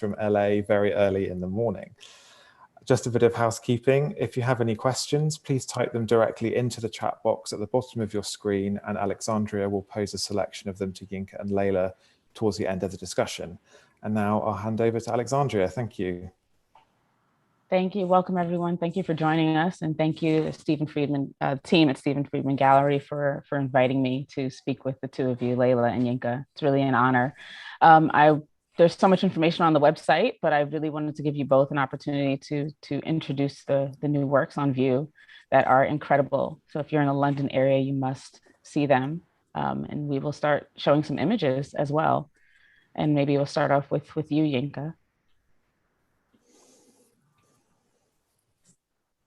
from LA very early in the morning. Just a bit of housekeeping. If you have any questions, please type them directly into the chat box at the bottom of your screen, and Alexandria will pose a selection of them to Yinka and Leilah towards the end of the discussion. And now I'll hand over to Alexandria. Thank you. Thank you. Welcome, everyone. Thank you for joining us. And thank you, the Stephen Friedman team at Stephen Friedman Gallery for inviting me to speak with the two of you, Leilah and Yinka. It's really an honor. There's so much information on the website, but I really wanted to give you both an opportunity to introduce the new works on view that are incredible. So if you're in the London area, you must see them. And we will start showing some images as well. And maybe we'll start off with you, Yinka.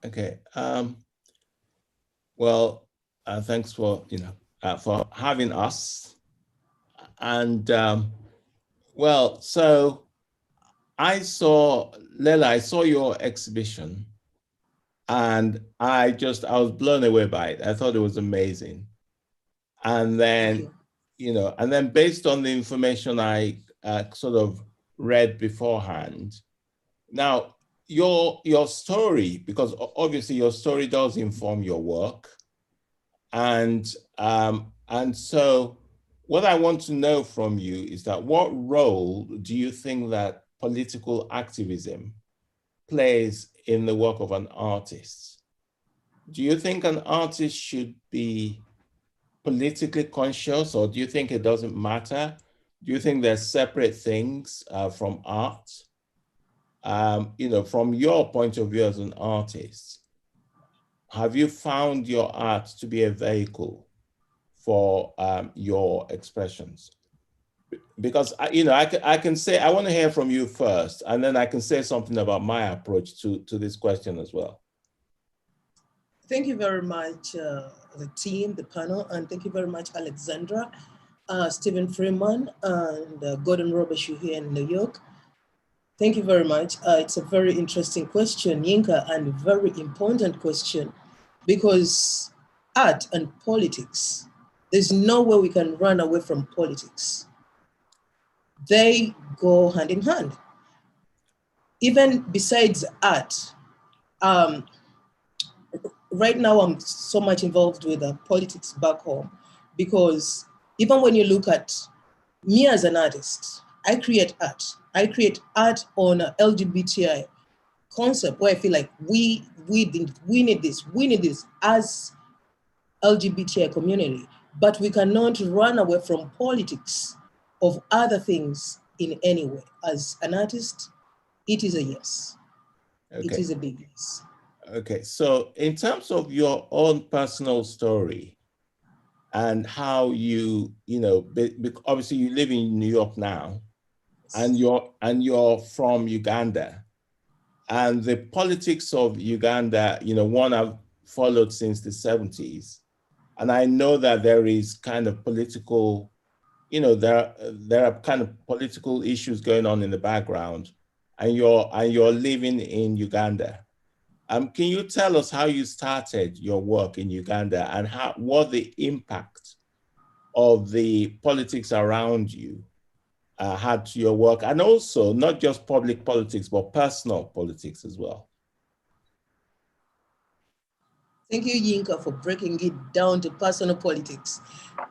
Okay. Thanks for for having us. And so I saw Leilah. I saw your exhibition, and I was blown away by it. I thought it was amazing. And then, based on the information I sort of read beforehand, now. Your story, because obviously your story does inform your work. And so what I want to know from you is that what role do you think that political activism plays in the work of an artist? Do you think an artist should be politically conscious, or do you think it doesn't matter? Do you think they're separate things from art? From your point of view as an artist, have you found your art to be a vehicle for your expressions? Because I can say, I want to hear from you first, and then I can say something about my approach to this question as well. Thank you very much, the team, the panel, and thank you very much, Alexandra, Stephen Friedman, and Gordon Robershoe here in New York. Thank you very much. It's a very interesting question, Yinka, and a very important question, because art and politics, there's no way we can run away from politics. They go hand in hand. Even besides art, right now I'm so much involved with politics back home, because even when you look at me as an artist, I create art. I create art on a LGBTI concept where I feel like we need this as LGBTI community, but we cannot run away from politics of other things in any way. As an artist, it is a yes. Okay. It is a big yes. Okay, so in terms of your own personal story and how obviously you live in New York now, and you're from Uganda, and the politics of Uganda, one I've followed since the 70s, and I know that there is kind of political, there are kind of political issues going on in the background, and you're living in Uganda. Can you tell us how you started your work in Uganda and what the impact of the politics around you had to your work, and also not just public politics, but personal politics as well? Thank you, Yinka, for breaking it down to personal politics.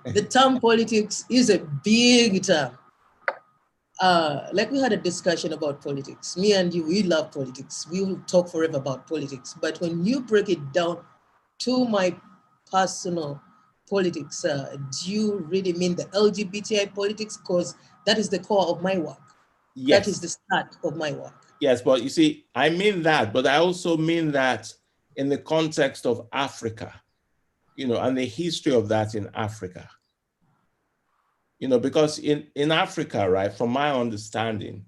The term politics is a big term. Like we had a discussion about politics. Me and you, we love politics. We will talk forever about politics. But when you break it down to my personal politics, do you really mean the LGBTI politics? Because that is the core of my work. Yes. That is the start of my work. Yes, but you see, I mean that, but I also mean that in the context of Africa, and the history of that in Africa. Because in Africa, right, from my understanding,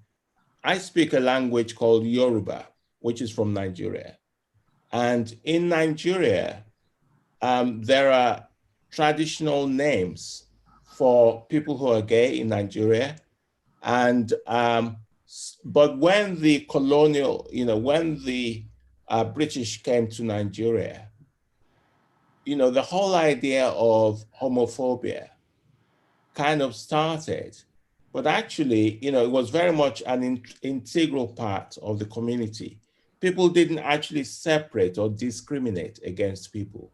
I speak a language called Yoruba, which is from Nigeria. And in Nigeria, there are traditional names for people who are gay in Nigeria. And, but when the colonial, when the British came to Nigeria, the whole idea of homophobia kind of started. but actually, you know, it was very much an integral part of the community. People didn't actually separate or discriminate against people.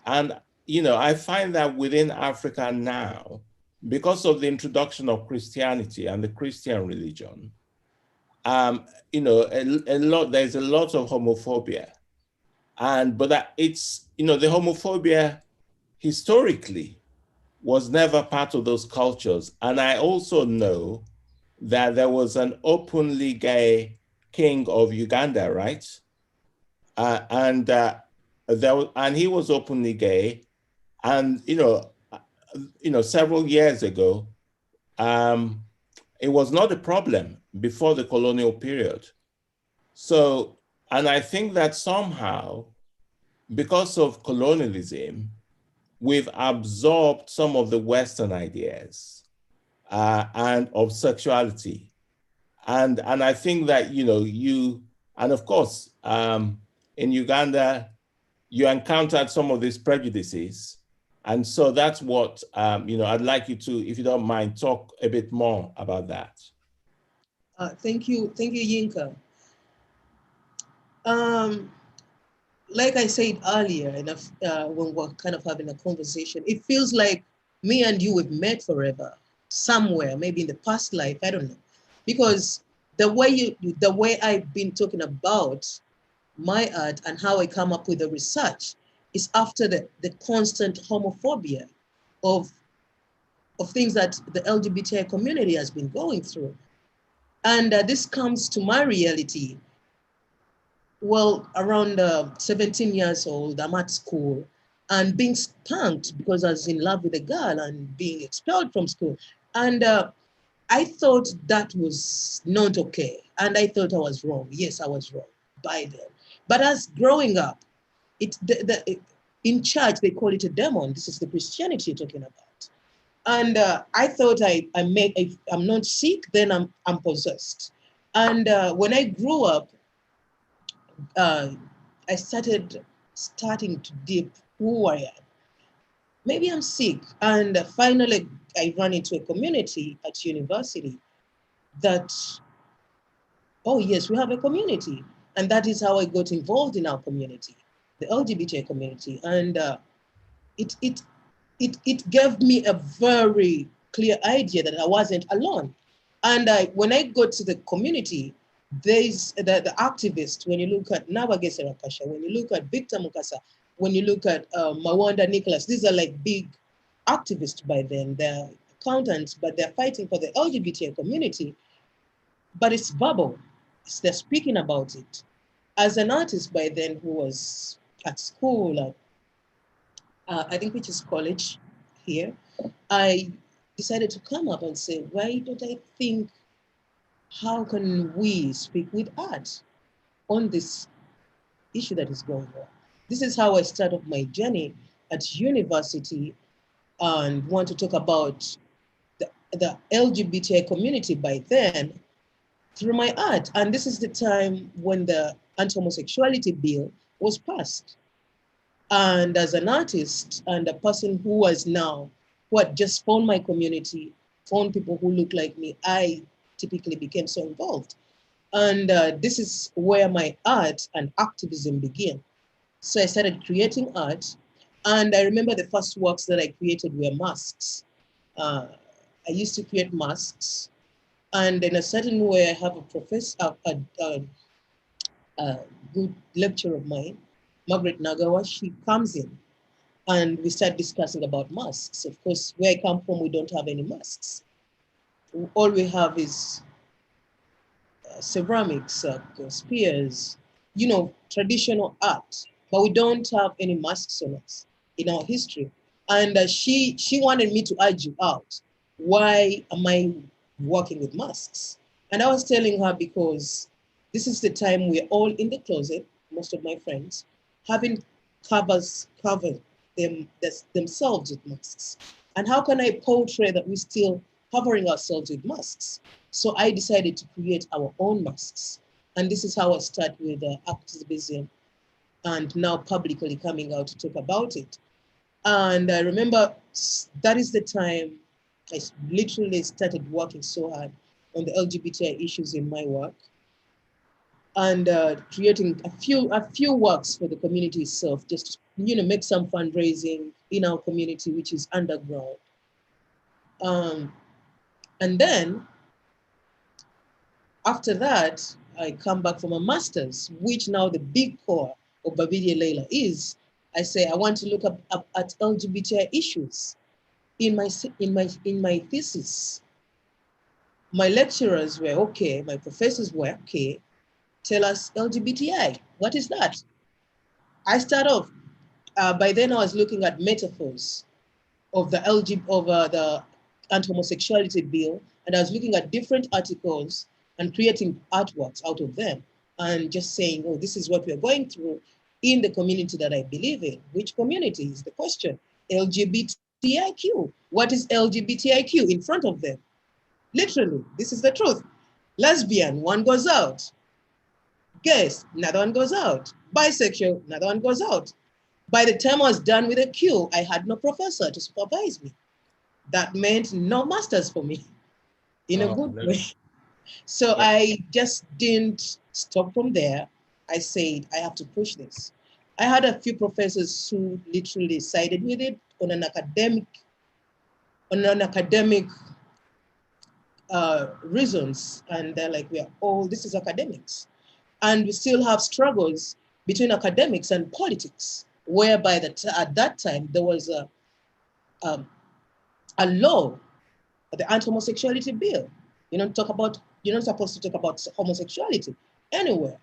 And, you know, I find that within Africa now, because of the introduction of Christianity and the Christian religion, you know, there's a lot of homophobia. But that it's, you know, the homophobia historically was never part of those cultures. And I also know that there was an openly gay king of Uganda, right? And he was openly gay. And, you know, several years ago, it was not a problem before the colonial period. So, and I think that somehow, because of colonialism, we've absorbed some of the Western ideas and of sexuality. And I think that, you know, and of course, in Uganda, you encountered some of these prejudices. And so that's what, you know, I'd like you to, if you don't mind, talk a bit more about that. Thank you, Yinka. Like I said earlier, when we're kind of having a conversation, it feels like me and you have met forever, somewhere, maybe in the past life, I don't know. Because the way I've been talking about my art and how I come up with the research is after the constant homophobia of things that the LGBTI community has been going through. And this comes to my reality. Well, around 17 years old, I'm at school and being spanked because I was in love with a girl and being expelled from school. And I thought that was not okay. And I thought I was wrong. Yes, I was wrong by then. But as growing up, in church, they call it a demon. This is the Christianity you're talking about. And I thought I'm not sick, then I'm possessed. And when I grew up, I starting to deep who I am. Maybe I'm sick. And finally, I ran into a community at university that, oh yes, we have a community. And that is how I got involved in our community, the LGBT community. And it gave me a very clear idea that I wasn't alone. And when I got to the community, there's the activists, when you look at Nabagese Rakasha, when you look at Victor Mukasa, when you look at Mawanda Nicholas, these are like big activists by then. They're accountants, but they're fighting for the LGBT community. But it's verbal. They're speaking about it. As an artist by then who was at school, I think which is college here, I decided to come up and say, why don't I think, how can we speak with art on this issue that is going on? This is how I started my journey at university and want to talk about the LGBTI community by then through my art. And this is the time when the anti-homosexuality bill was passed. And as an artist and a person who had just found my community, found people who look like me, I typically became so involved. And this is where my art and activism began. So I started creating art. And I remember the first works that I created were masks. I used to create masks. And in a certain way, I have a professor, a good lecturer of mine, Margaret Nagawa, she comes in and we start discussing about masks. Of course, where I come from, we don't have any masks. All we have is ceramics, spears, traditional art, but we don't have any masks on us in our history. And she wanted me to argue out, why am I working with masks? And I was telling her because this is the time we're all in the closet, most of my friends, having covered themselves with masks. And how can I portray that we're still covering ourselves with masks? So I decided to create our own masks. And this is how I start with activism and now publicly coming out to talk about it. And I remember that is the time I literally started working so hard on the LGBTI issues in my work, and creating a few works for the community itself, just to, make some fundraising in our community, which is underground. And then after that, I come back from a master's, which now the big core of Babirye Leilah is. I say I want to look up at LGBTI issues in my thesis. My lecturers were okay, my professors were okay. Tell us LGBTI, what is that? I start off, by then I was looking at metaphors of the the anti-homosexuality bill, and I was looking at different articles and creating artworks out of them, and just saying, oh, this is what we're going through in the community that I believe in. Which community is the question? LGBTIQ. What is LGBTIQ in front of them? Literally, this is the truth. Lesbian, one goes out. Gays, another one goes out. Bisexual, another one goes out. By the time I was done with the Q, I had no professor to supervise me. That meant no masters for me, in a good way. So I just didn't stop from there. I said, I have to push this. I had a few professors who literally sided with it on an academic reasons. And they're like, this is academics. And we still have struggles between academics and politics, whereby at that time there was a law, the anti-homosexuality bill. You're not supposed to talk about homosexuality anywhere.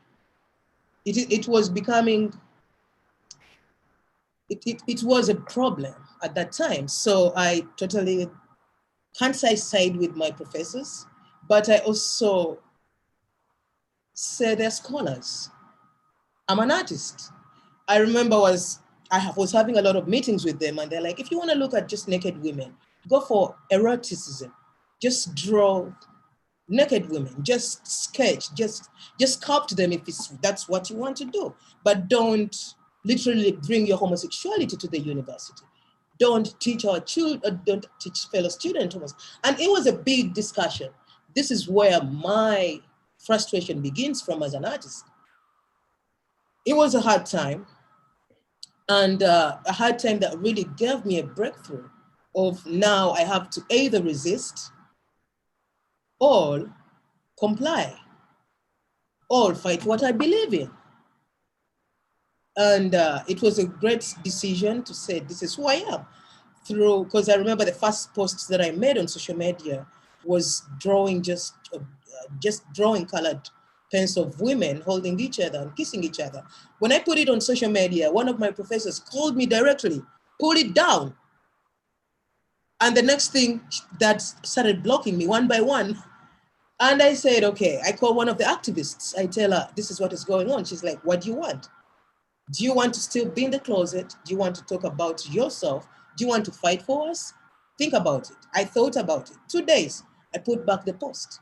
It was becoming, it was a problem at that time. So I totally can't say side with my professors, but I also say they're scholars. I'm an artist. I remember I was having a lot of meetings with them, and they're like, if you want to look at just naked women, go for eroticism. Just draw naked women, just sketch, just sculpt them if that's what you want to do. But don't literally bring your homosexuality to the university. Don't teach our children, don't teach fellow students. And it was a big discussion. This is where my frustration begins from as an artist. It was a hard time, and a hard time that really gave me a breakthrough of now I have to either resist or comply or fight what I believe in. And it was a great decision to say, this is who I am. Because I remember the first posts that I made on social media was drawing just drawing colored pens of women holding each other and kissing each other. When I put it on social media, one of my professors called me directly, pull it down. And the next thing, that started blocking me one by one. And I said, okay, I call one of the activists. I tell her, this is what is going on. She's like, what do you want? Do you want to still be in the closet? Do you want to talk about yourself? Do you want to fight for us? Think about it. I thought about it. 2 days, I put back the post.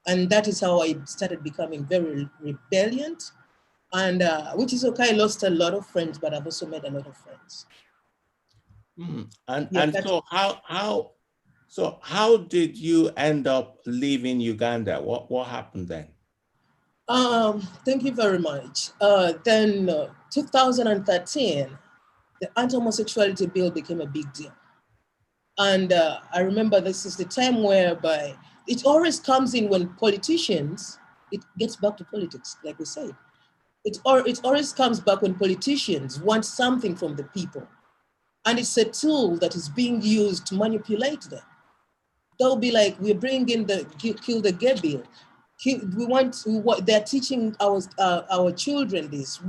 And that is how I started becoming very rebellious. And which is okay, I lost a lot of friends, but I've also made a lot of friends. So how did you end up leaving Uganda? What happened then? Thank you very much. Then 2013, the anti-homosexuality bill became a big deal. And I remember this is the time whereby it always comes in when politicians, it gets back to politics, like we said. It always comes back when politicians want something from the people. And it's a tool that is being used to manipulate them. They'll be like, we're bringing in the kill the gay bill. They're teaching our children this.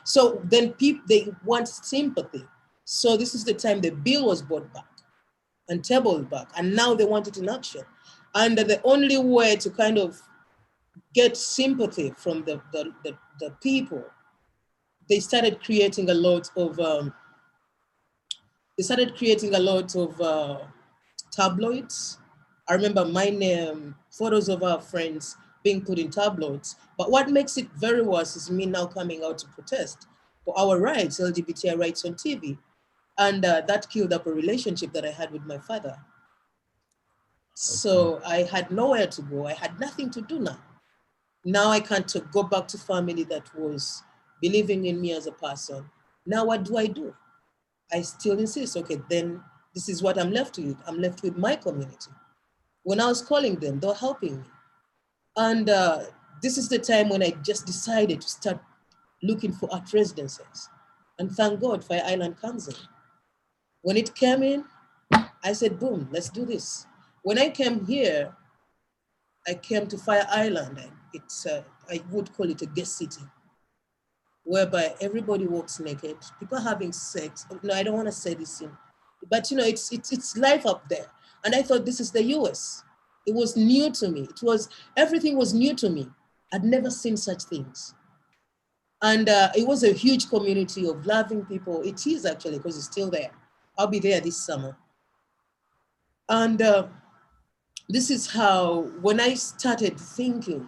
So then they want sympathy. So this is the time the bill was brought back and tabled back, and now they want it in action. And the only way to kind of get sympathy from the people, they started creating a lot of tabloids. I remember my name, photos of our friends being put in tabloids. But what makes it very worse is me now coming out to protest for our rights, LGBTI rights on TV. And that killed up a relationship that I had with my father. So I had nowhere to go. I had nothing to do now. Now I can't go back to family that was believing in me as a person. Now what do? I still insist, okay, then this is what I'm left with. I'm left with my community. When I was calling them, they were helping me. And this is the time when I just decided to start looking for art residences. And thank God Fire Island comes in. When it came in, I said, boom, let's do this. When I came here, I came to Fire Island, and it's, I would call it a guest city, whereby everybody walks naked, people are having sex. No, I don't want to say this in, but you know, it's life up there. And I thought this is the US. It was new to me. Everything was new to me. I'd never seen such things. And it was a huge community of loving people. It is actually, because it's still there. I'll be there this summer. And this is how, when I started thinking,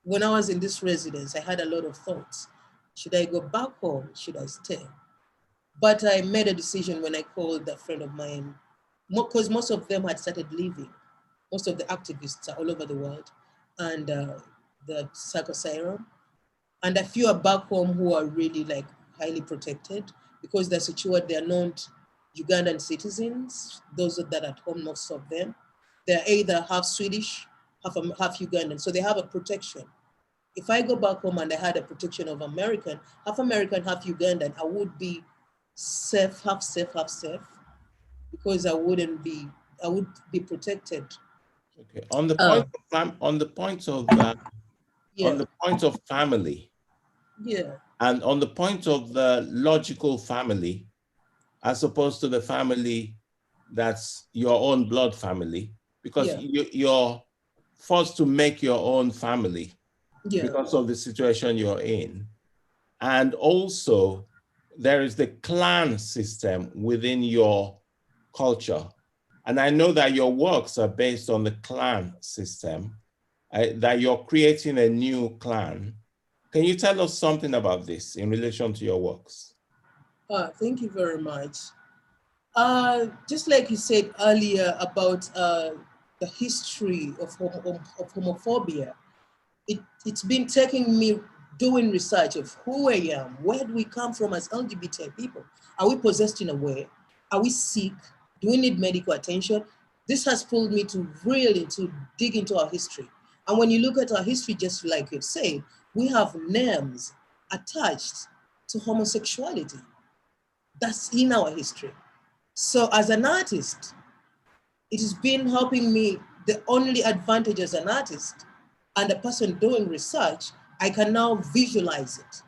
when I was in this residence, I had a lot of thoughts. Should I go back home? Should I stay? But I made a decision when I called a friend of mine, because most of them had started leaving. Most of the activists are all over the world, and the psycho-asylum. And a few are back home who are really like highly protected because they're situated, they're not Ugandan citizens, those that are at home, most of them. They're either half Swedish, half Ugandan, so they have a protection. If I go back home and I had a protection of American, half Ugandan, I would be safe, half safe, because I would be protected. Okay. On the point of family, yeah, and on the point of the logical family, as opposed to the family that's your own blood family, because you're forced to make your own family because of the situation you're in. And also, there is the clan system within your culture. And I know that your works are based on the clan system, that you're creating a new clan. Can you tell us something about this in relation to your works? Thank you very much. Just like you said earlier about the history of homophobia, it's been taking me doing research of who I am, where do we come from as LGBT people? Are we possessed in a way? Are we sick? Do we need medical attention? This has pulled me to really to dig into our history. And when you look at our history, just like you've said, we have names attached to homosexuality. That's in our history. So as an artist, it has been helping me. The only advantage as an artist and a person doing research, I can now visualize it.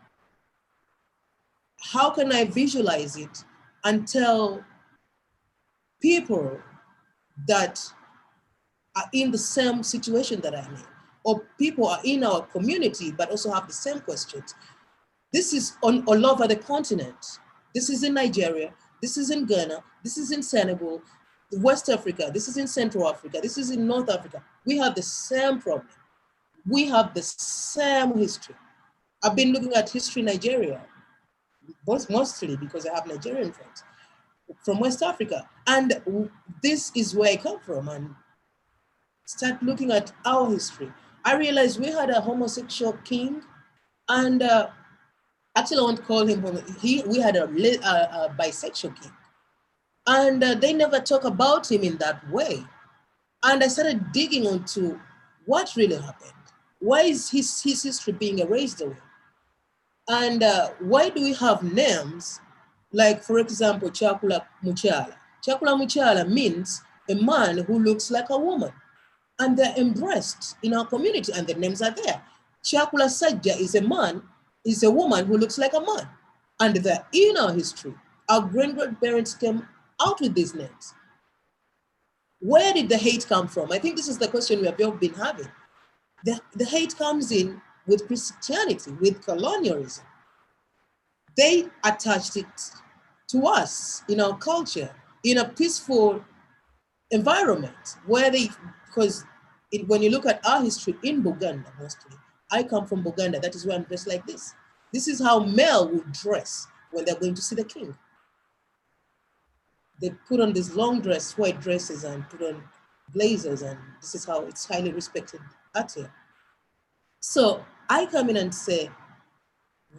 How can I visualize it and tell people that are in the same situation that I'm in, or people are in our community but also have the same questions? This is all over the continent. This is in Nigeria, this is in Ghana, this is in Senegal, West Africa, this is in Central Africa, this is in North Africa. We have the same problem. We have the same history. I've been looking at history in Nigeria, mostly because I have Nigerian friends from West Africa. And this is where I come from, and start looking at our history. I realized we had a homosexual king, and actually I won't call him, we had a bisexual king. And they never talk about him in that way. And I started digging into what really happened. Why is his history being erased away? And why do we have names like, for example, Chakula Muchala? Chakula Muchala means a man who looks like a woman. And they're embraced in our community, and the names are there. Chakula Sajja is a woman who looks like a man. And they're in our history. Our great-grandparents came out with these names. Where did the hate come from? I think this is the question we have all been having. The hate comes in with Christianity, with colonialism. They attached it to us in our culture, in a peaceful environment where because when you look at our history in Buganda, mostly, I come from Buganda, that is why I'm dressed like this. This is how male would dress when they're going to see the king. They put on these long dress, white dresses, and put on blazers, and this is how it's highly respected out here. So I come in and say,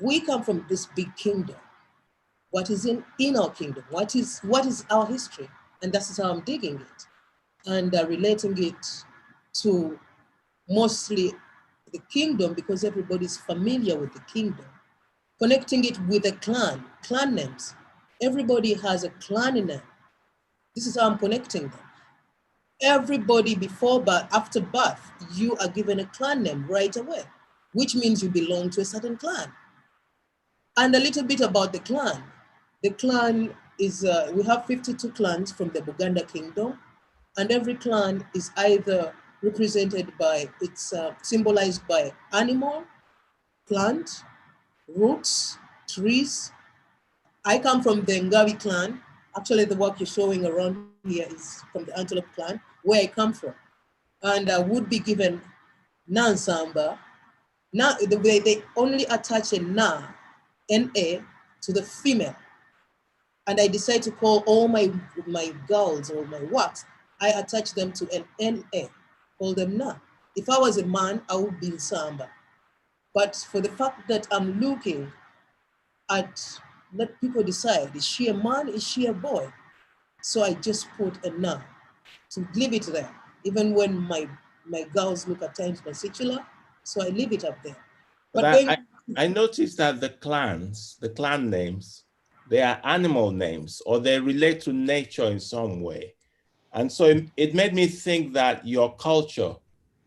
we come from this big kingdom. What is in our kingdom? What is our history? And that is how I'm digging it and relating it to mostly the kingdom, because everybody's familiar with the kingdom. Connecting it with a clan names. Everybody has a clan in them. This is how I'm connecting them. Everybody before birth, after birth, you are given a clan name right away, which means you belong to a certain clan. And a little bit about the clan. The clan is, we have 52 clans from the Buganda kingdom, and every clan is either represented by, it's symbolized by animal, plant, roots, trees. I come from the Ngawi clan. Actually, the work you're showing around here is from the Antelope clan, where I come from. And I would be given Nansamba. Now, the way they only attach a N-A, to the female. And I decide to call all my girls or my works, I attach them to an N-A, call them Na. If I was a man, I would be Nsamba. But for the fact that I'm looking at, let people decide, is she a man, is she a boy? So I just put a Na to leave it there. Even when my girls look at times particular, so I leave it up there. But I noticed that the clan names, they are animal names, or they relate to nature in some way. And so it made me think that your culture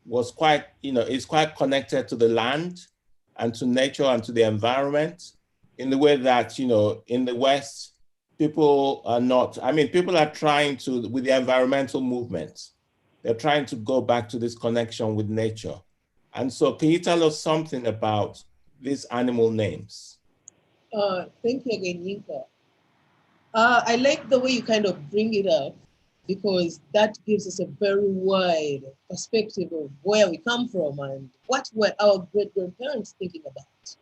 was quite, is quite connected to the land and to nature and to the environment in the way that, in the West, people are not, people are trying to, with the environmental movement, they're trying to go back to this connection with nature. And so can you tell us something about these animal names? Thank you again, Yinka. I like the way you kind of bring it up, because that gives us a very wide perspective of where we come from and what were our great-grandparents thinking about.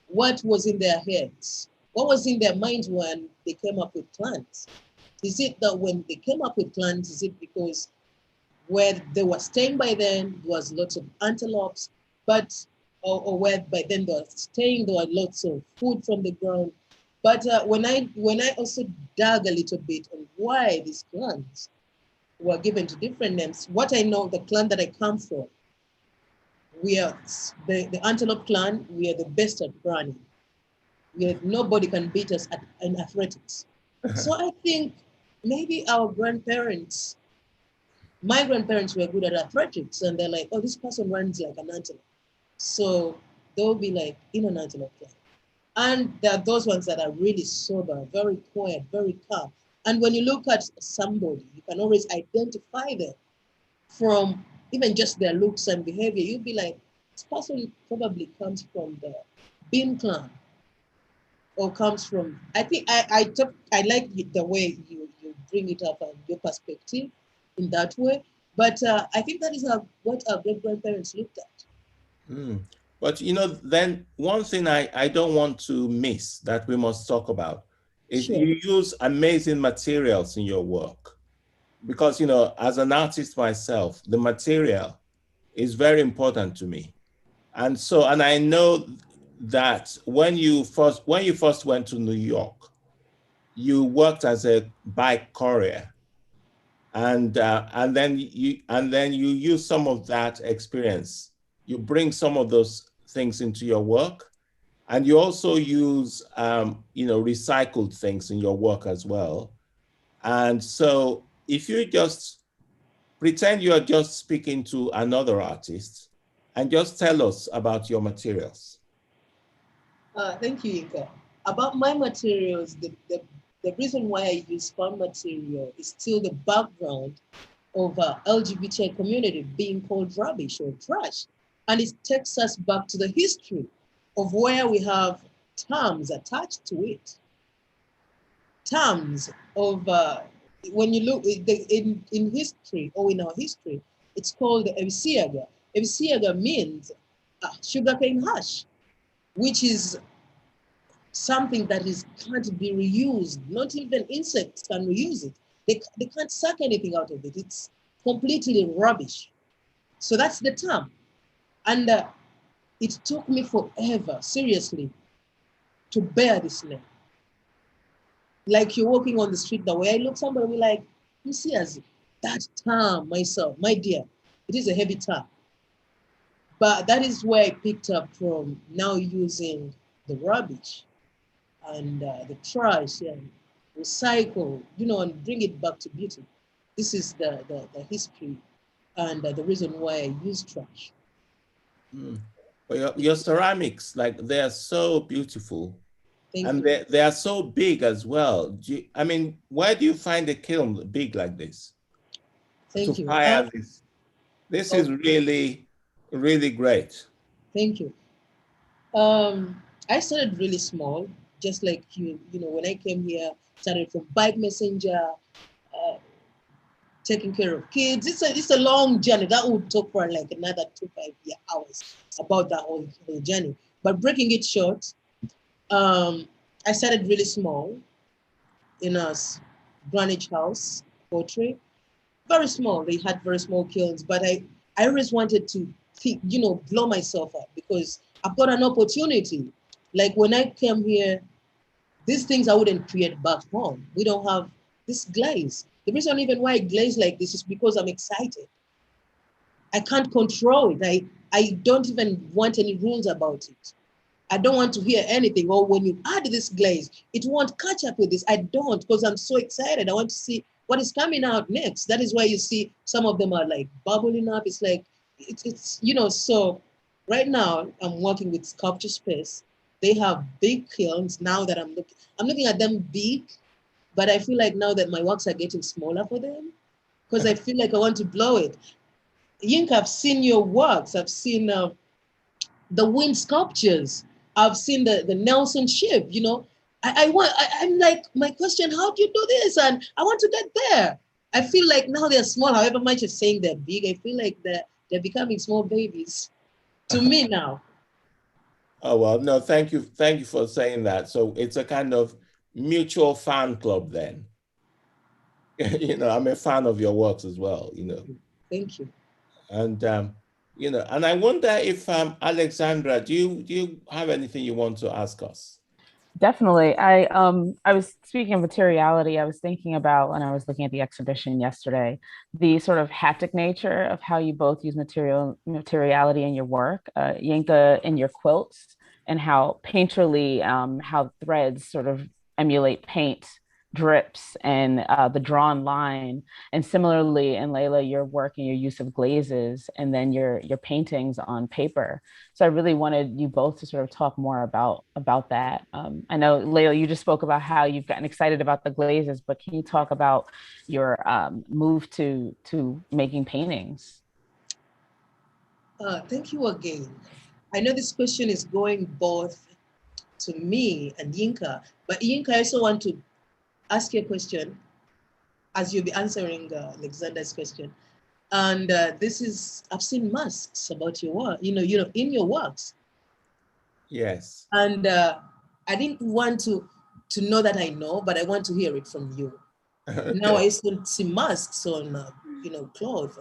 What was in their heads? What was in their minds when they came up with clans? Is it that when they came up with clans, is it because where they were staying by then, there was lots of antelopes, or where by then they were staying, there were lots of food from the ground. But when I also dug a little bit on why these clans were given to different names, what I know, the clan that I come from, we are the Antelope clan, we are the best at running. Nobody can beat us in athletics. So I think maybe our grandparents, my grandparents were good at athletics, and they're like, oh, this person runs like an antelope. So they'll be like in an antelope clan. And there are those ones that are really sober, very quiet, very calm. And when you look at somebody, you can always identify them from even just their looks and behavior. You'll be like, this person probably comes from the Bean clan, or comes from, I think I like the way you bring it up and your perspective in that way. But I think that is what our great-grandparents looked at. Mm. But then one thing I don't want to miss that we must talk about is Sure. You use amazing materials in your work. Because, as an artist myself, the material is very important to me. And I know that when you first went to New York, you worked as a bike courier. And then you use some of that experience. You bring some of those things into your work, and you also use recycled things in your work as well. And so if you just pretend you are just speaking to another artist and just tell us about your materials. Thank you, Yinka. About my materials, the reason why I use farm material is still the background of LGBTI community being called rubbish or trash. And it takes us back to the history of where we have terms attached to it. Terms of, when you look in history or in our history, it's called the Ebisiaga. Ebisiaga means sugarcane hash, which is something that can't be reused. Not even insects can reuse it. They can't suck anything out of it. It's completely rubbish. So that's the term. And it took me forever, seriously, to bear this name. Like you're walking on the street, the way I look, somebody will be like, you see as that term, myself, my dear, it is a heavy term. But that is where I picked up from, now using the rubbish and the trash and recycle, and bring it back to beauty. This is the history and the reason why I use trash. Well, your ceramics, like they're so beautiful. Thank and you. they are so big as well. I mean, where do you find a kiln big like this? Thank you. Fire this. This is really, really great. Thank you. I started really small, just like you. When I came here, started from bike messenger, taking care of kids. It's a long journey. That would talk for like another 2-5 hours about that whole journey. But breaking it short, I started really small in a Greenwich house, poetry, very small. They had very small kilns, but I always wanted to, blow myself up because I've got an opportunity. Like when I came here, these things I wouldn't create back home. We don't have this glaze. The reason even why I glaze like this is because I'm excited. I can't control it. I don't even want any rules about it. I don't want to hear anything. Or when you add this glaze, it won't catch up with this. I don't, because I'm so excited. I want to see what is coming out next. That is why you see some of them are like bubbling up. It's like, it's so right now I'm working with Sculpture Space. They have big kilns now that I'm looking at them big, but I feel like now that my works are getting smaller for them because I feel like I want to blow it. Yinka, I've seen your works. I've seen the wind sculptures. I've seen the Nelson ship, I'm like, my question, how do you do this? And I want to get there. I feel like now they're small, however much you're saying they're big, I feel like they're becoming small babies to me now. Oh, well, no, thank you. Thank you for saying that. So it's a kind of mutual fan club then. I'm a fan of your works as well, Thank you. And, and I wonder if, Alexandra, do you have anything you want to ask us? Definitely. I was speaking of materiality. I was thinking about when I was looking at the exhibition yesterday, the sort of haptic nature of how you both use materiality in your work, Yinka in your quilts, and how painterly, how threads sort of emulate paint drips and the drawn line, and similarly in Leilah, your work and your use of glazes, and then your paintings on paper. So I really wanted you both to sort of talk more about that. I know, Leilah, you just spoke about how you've gotten excited about the glazes, but can you talk about your move to making paintings? Thank you again. I know this question is going both to me and Yinka, but Yinka, I also want to ask you a question as you'll be answering Alexander's question. And I've seen masks about your work, in your works. Yes. And I didn't want to know that I know, but I want to hear it from you. Okay. Now I still see masks on, clothes.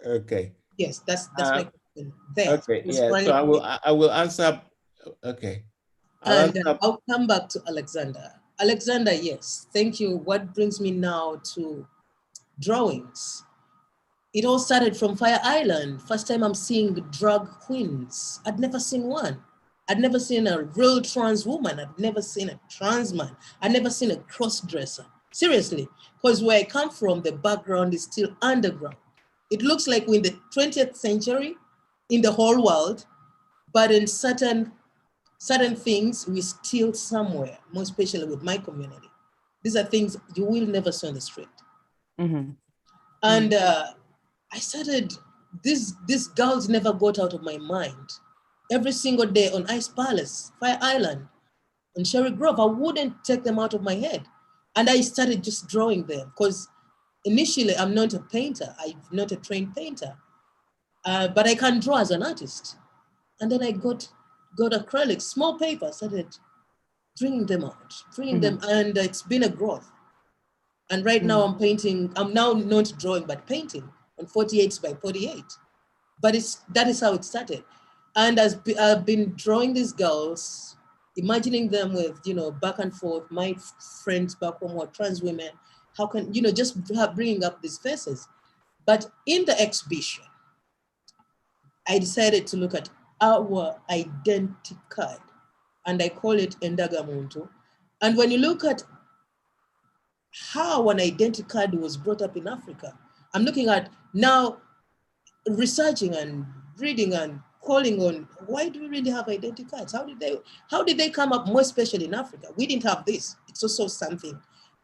Okay. Yes, that's my question there. Okay, yeah, so I will answer, okay. I'll come back to Alexander. Alexander, yes, thank you. What brings me now to drawings? It all started from Fire Island. First time I'm seeing drag queens. I'd never seen one. I'd never seen a real trans woman. I'd never seen a trans man. I'd never seen a cross-dresser. Seriously, because where I come from, the background is still underground. It looks like we're in the 20th century in the whole world, but in certain things, we're still somewhere, more especially with my community. These are things you will never see on the street. Mm-hmm. And I started, these girls never got out of my mind. Every single day on Ice Palace, Fire Island, on Cherry Grove, I wouldn't take them out of my head. And I started just drawing them because initially I'm not a painter. I'm not a trained painter, but I can draw as an artist. And then I got acrylics, small paper, started bringing them out, them, and it's been a growth. And right now I'm painting, I'm now not drawing, but painting. and 48 by 48. But that is how it started. And as I've been drawing these girls, imagining them with, back and forth, my friends back home who are trans women, how can, just bringing up these faces. But in the exhibition, I decided to look at our identity card, and I call it Endagamuntu. And when you look at how an identity card was brought up in Africa, I'm looking at now researching and reading and calling on, why do we really have identity cards? How did they come up, more especially in Africa? We didn't have this. It's also something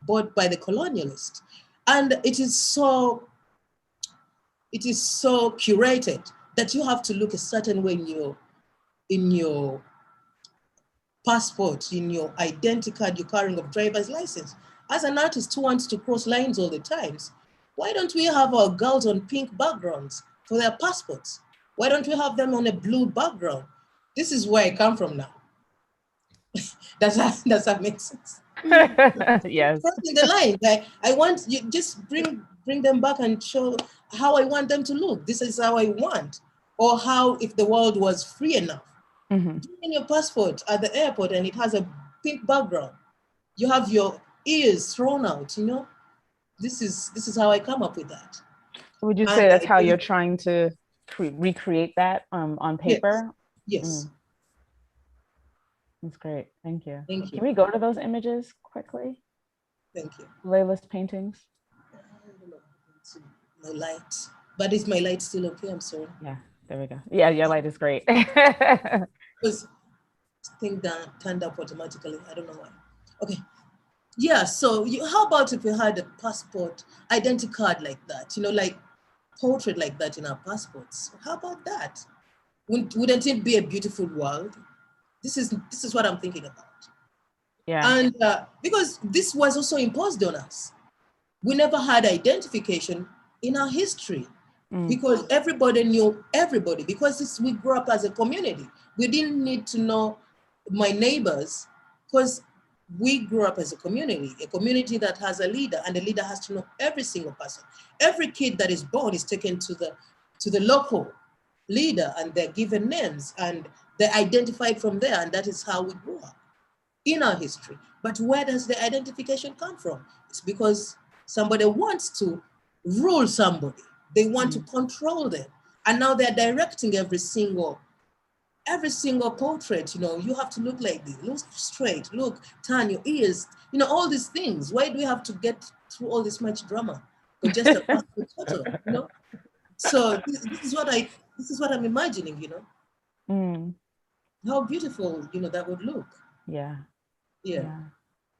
bought by the colonialists. And it is so curated that you have to look a certain way in your passport, in your identity card you're carrying of driver's license. As an artist who wants to cross lines all the times, why don't we have our girls on pink backgrounds for their passports? Why don't we have them on a blue background? This is where I come from now. Does that make sense? Yes. Crossing the line. I want you just bring them back and show how I want them to look. This is how I want. Or how, if the world was free enough, in your passport at the airport and it has a pink background, you have your ears thrown out, This is how I come up with that. Would you say that's how you're trying to recreate that on paper? Yes. That's great. Thank you. Thank you. Can we go to those images quickly? Thank you. Leilah's paintings. My light. But is my light still okay? I'm sorry. Yeah, there we go. Yeah, your light is great. Because thing turned up automatically. I don't know why. Okay. Yeah, so how about if we had a passport identity card like that, like portrait like that in our passports? How about that? Wouldn't it be a beautiful world? This is what I'm thinking about. Yeah. And because this was also imposed on us. We never had identification in our history because everybody knew everybody, because we grew up as a community. We didn't need to know my neighbors because we grew up as a community that has a leader, and the leader has to know every single person. Every kid that is born is taken to the local leader, and they're given names, and they're identified from there, and that is how we grew up in our history. But where does the identification come from? It's because somebody wants to rule somebody. They want to control them, and now they're directing every single portrait. You have to look like this, look straight, turn your ears, all these things. Why do we have to get through all this much drama for just a passport photo? So this is what I'm imagining. How beautiful that would look. Yeah.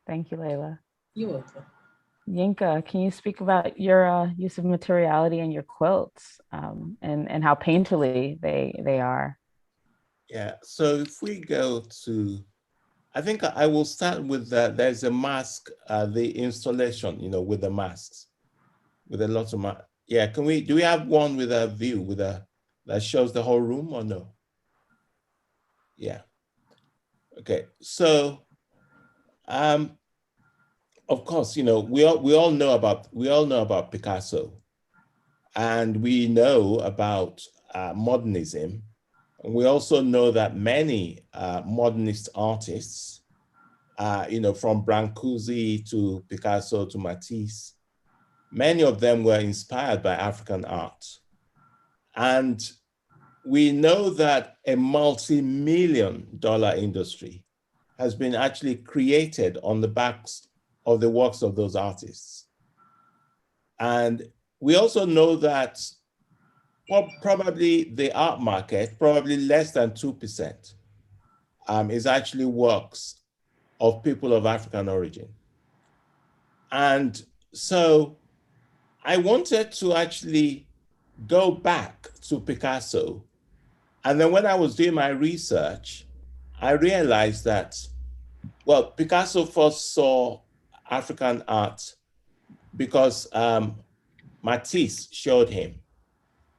Thank you, Leilah. You're welcome. Yinka, can you speak about your use of materiality in your quilts and how painterly they are? Yeah, so if we go to, I think I will start with there's a mask, the installation, with the masks, with a lot of masks. Yeah, do we have one with a view, that shows the whole room or no? Yeah, okay, so, of course, we all know about Picasso, and we know about modernism. And we also know that many modernist artists, from Brancusi to Picasso to Matisse, many of them were inspired by African art. And we know that a multi-million-dollar industry has been actually created on the backs of the works of those artists. And we also know that probably the art market, probably less than 2%, is actually works of people of African origin. And so I wanted to actually go back to Picasso. And then when I was doing my research, I realized that, well, Picasso first saw African art because Matisse showed him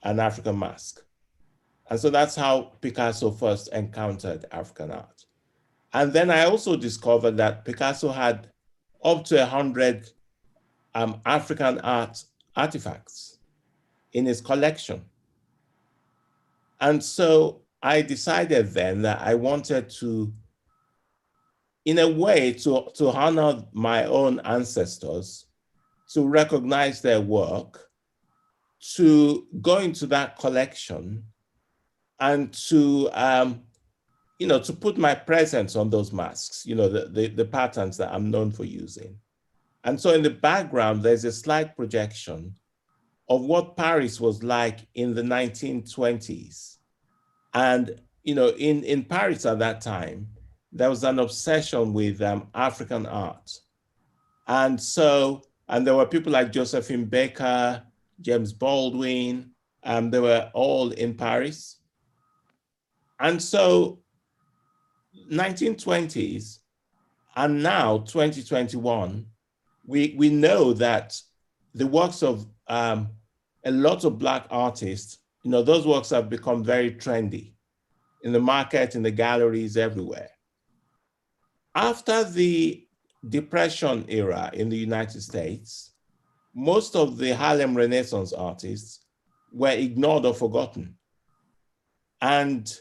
an African mask. And so that's how Picasso first encountered African art. And then I also discovered that Picasso had up to 100 African art artifacts. in his collection. And so I decided then that I wanted to, in a way, to honor my own ancestors, to recognize their work, to go into that collection and to, to put my presence on those masks, the patterns that I'm known for using. And so in the background, there's a slight projection of what Paris was like in the 1920s. And, in Paris at that time, there was an obsession with African art. And there were people like Josephine Baker, James Baldwin, they were all in Paris. And so 1920s and now 2021, we know that the works of a lot of Black artists, those works have become very trendy in the market, in the galleries, everywhere. After the Depression era in the United States, most of the Harlem Renaissance artists were ignored or forgotten. And,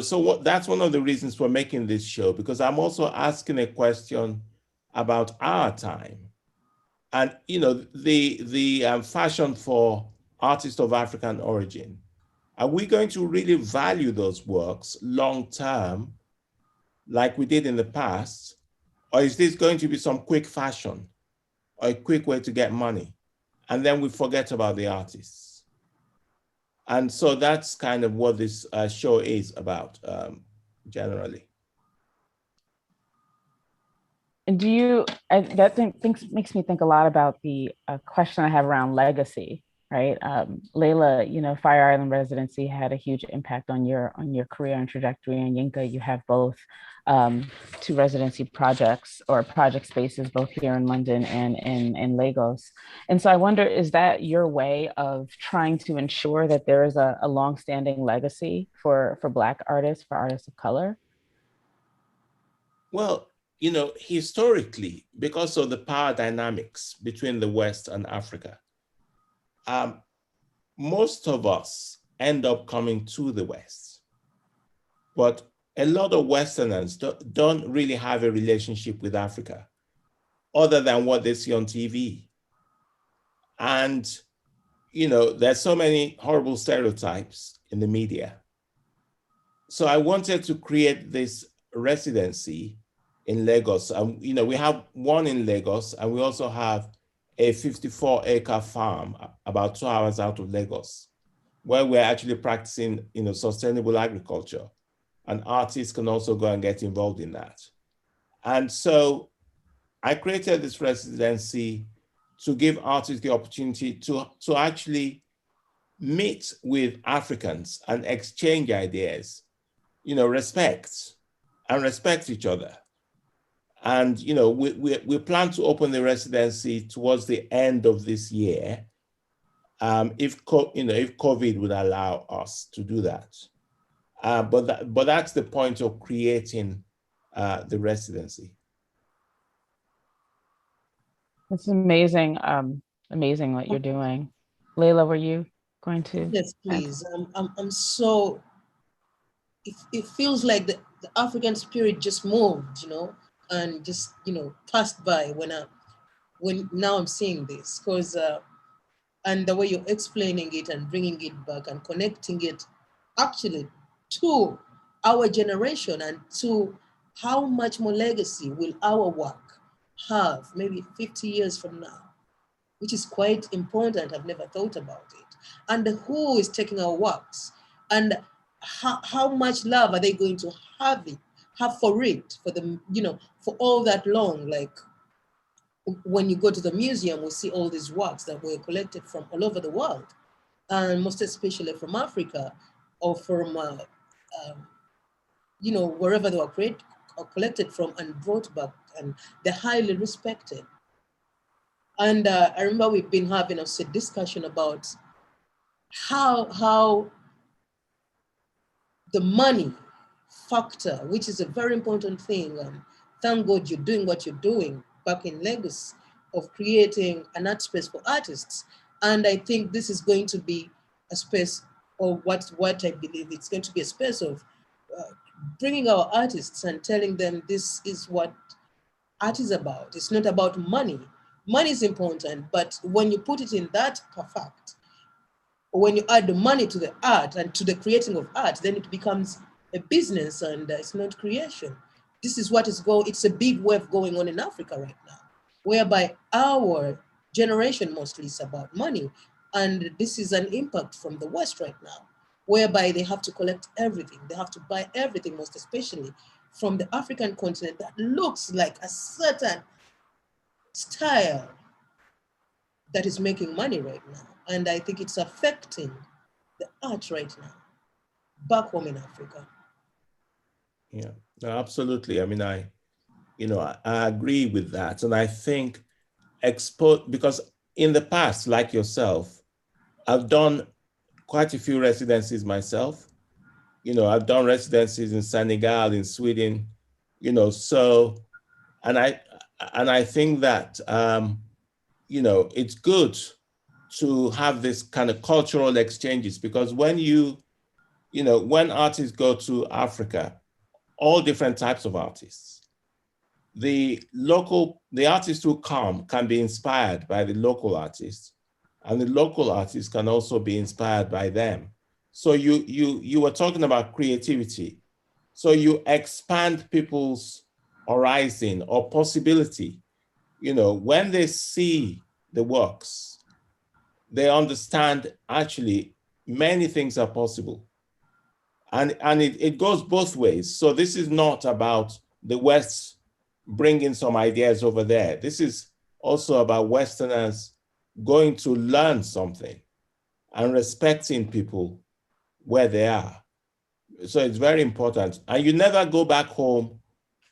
so that's one of the reasons for making this show, because I'm also asking a question about our time. And, the fashion for artists of African origin. Are we going to really value those works long-term, like we did in the past? Or is this going to be some quick fashion or a quick way to get money? And then we forget about the artists. And so that's kind of what this show is about, generally. And makes me think a lot about the question I have around legacy, right? Leilah, Fire Island residency had a huge impact on your career and trajectory. And Yinka, you have both 2 residency projects or project spaces, both here in London and in Lagos. And so I wonder, is that your way of trying to ensure that there is a longstanding legacy for Black artists, for artists of color? Well, historically, because of the power dynamics between the West and Africa, most of us end up coming to the West. But a lot of Westerners don't really have a relationship with Africa other than what they see on TV. And, there's so many horrible stereotypes in the media. So I wanted to create this residency in Lagos. We have one in Lagos, and we also have a 54-acre farm about 2 hours out of Lagos, where we're actually practicing, sustainable agriculture, and artists can also go and get involved in that. And so I created this residency to give artists the opportunity to actually meet with Africans and exchange ideas, respect each other. And we plan to open the residency towards the end of this year, if COVID would allow us to do that. But that's the point of creating the residency. It's amazing, amazing what you're doing. Leilah, were you going to? Yes, please. I'm so. It feels like the African spirit just moved, and just passed by when now I'm seeing this, because and the way you're explaining it and bringing it back and connecting it actually to our generation and to how much more legacy will our work have maybe 50 years from now, which is quite important. I've never thought about it. And who is taking our works, and how much love are they going to have for it, for them, for all that long. Like when you go to the museum, we see all these works that were collected from all over the world, and most especially from Africa, or from wherever they were created or collected from and brought back, and they're highly respected. And I remember we've been having a discussion about how the money factor, which is a very important thing, and thank God you're doing what you're doing back in Lagos, of creating an art space for artists. And I think this is going to be a space, or what I believe it's going to be a space of bringing our artists and telling them this is what art is about. It's not about money. Money is important, but when you put it in that fact, when you add the money to the art and to the creating of art, then it becomes a business and it's not creation. This is what is going, it's a big wave going on in Africa right now, whereby our generation mostly is about money. And this is an impact from the West right now, whereby they have to collect everything. They have to buy everything, most especially from the African continent that looks like a certain style that is making money right now. And I think it's affecting the art right now, back home in Africa. Yeah, no, absolutely. I mean, I agree with that. And I think because in the past, like yourself, I've done quite a few residencies myself. I've done residencies in Senegal, in Sweden, so, and I think that, it's good to have this kind of cultural exchanges, because when when artists go to Africa, all different types of artists, the artists who come can be inspired by the local artists, and the local artists can also be inspired by them. So you were talking about creativity. So you expand people's horizon or possibility. When they see the works, they understand actually many things are possible. And it goes both ways. So this is not about the West bringing some ideas over there. This is also about Westerners going to learn something and respecting people where they are. So it's very important. And you never go back home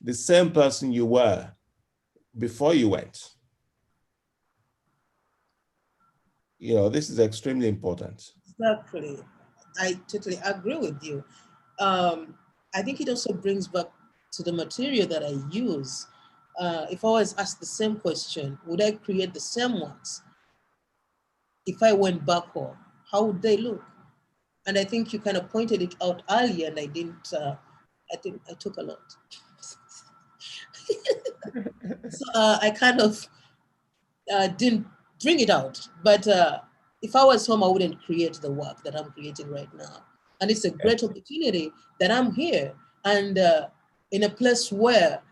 the same person you were before you went. This is extremely important. Exactly. I totally agree with you. I think it also brings back to the material that I use. If I was asked the same question, would I create the same ones? If I went back home, how would they look? And I think you kind of pointed it out earlier, and I didn't, I think I took a lot. So I kind of didn't bring it out. But if I was home, I wouldn't create the work that I'm creating right now. And it's a great opportunity that I'm here and in a place where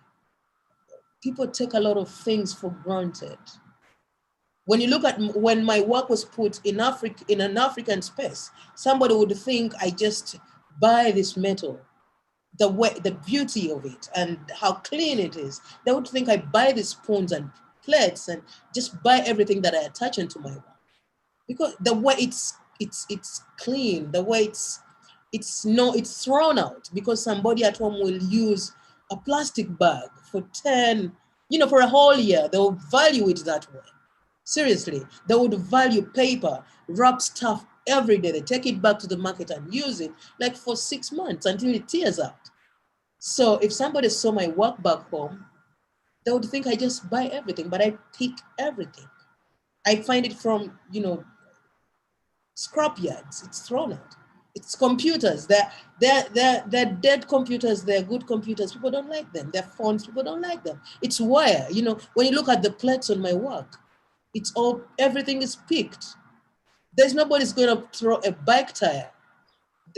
people take a lot of things for granted. When you look at when my work was put in Africa, in an African space, somebody would think I just buy this metal, the beauty of it and how clean it is. They would think I buy these spoons and plates and just buy everything that I attach into my work. Because the way it's clean, the way it's thrown out because somebody at home will use a plastic bag for 10, for a whole year. They will value it that way. Seriously, they would value paper, wrap stuff every day. They take it back to the market and use it like for 6 months until it tears out. So if somebody saw my work back home, they would think I just buy everything, but I pick everything. I find it from, scrap yards. It's thrown out. It's computers. They're dead computers. They're good computers. People don't like them. They're phones. People don't like them. It's wire. When you look at the plates on my work, everything is picked. There's nobody's going to throw a bike tire.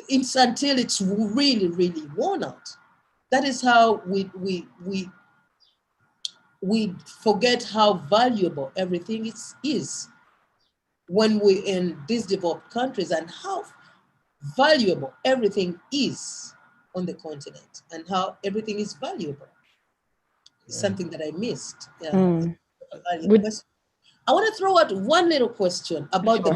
It's until it's really, really worn out. That is how we forget how valuable everything is when we're in these developed countries and how valuable everything is on the continent and how everything is valuable. It's something that I missed. I want to throw out one little question about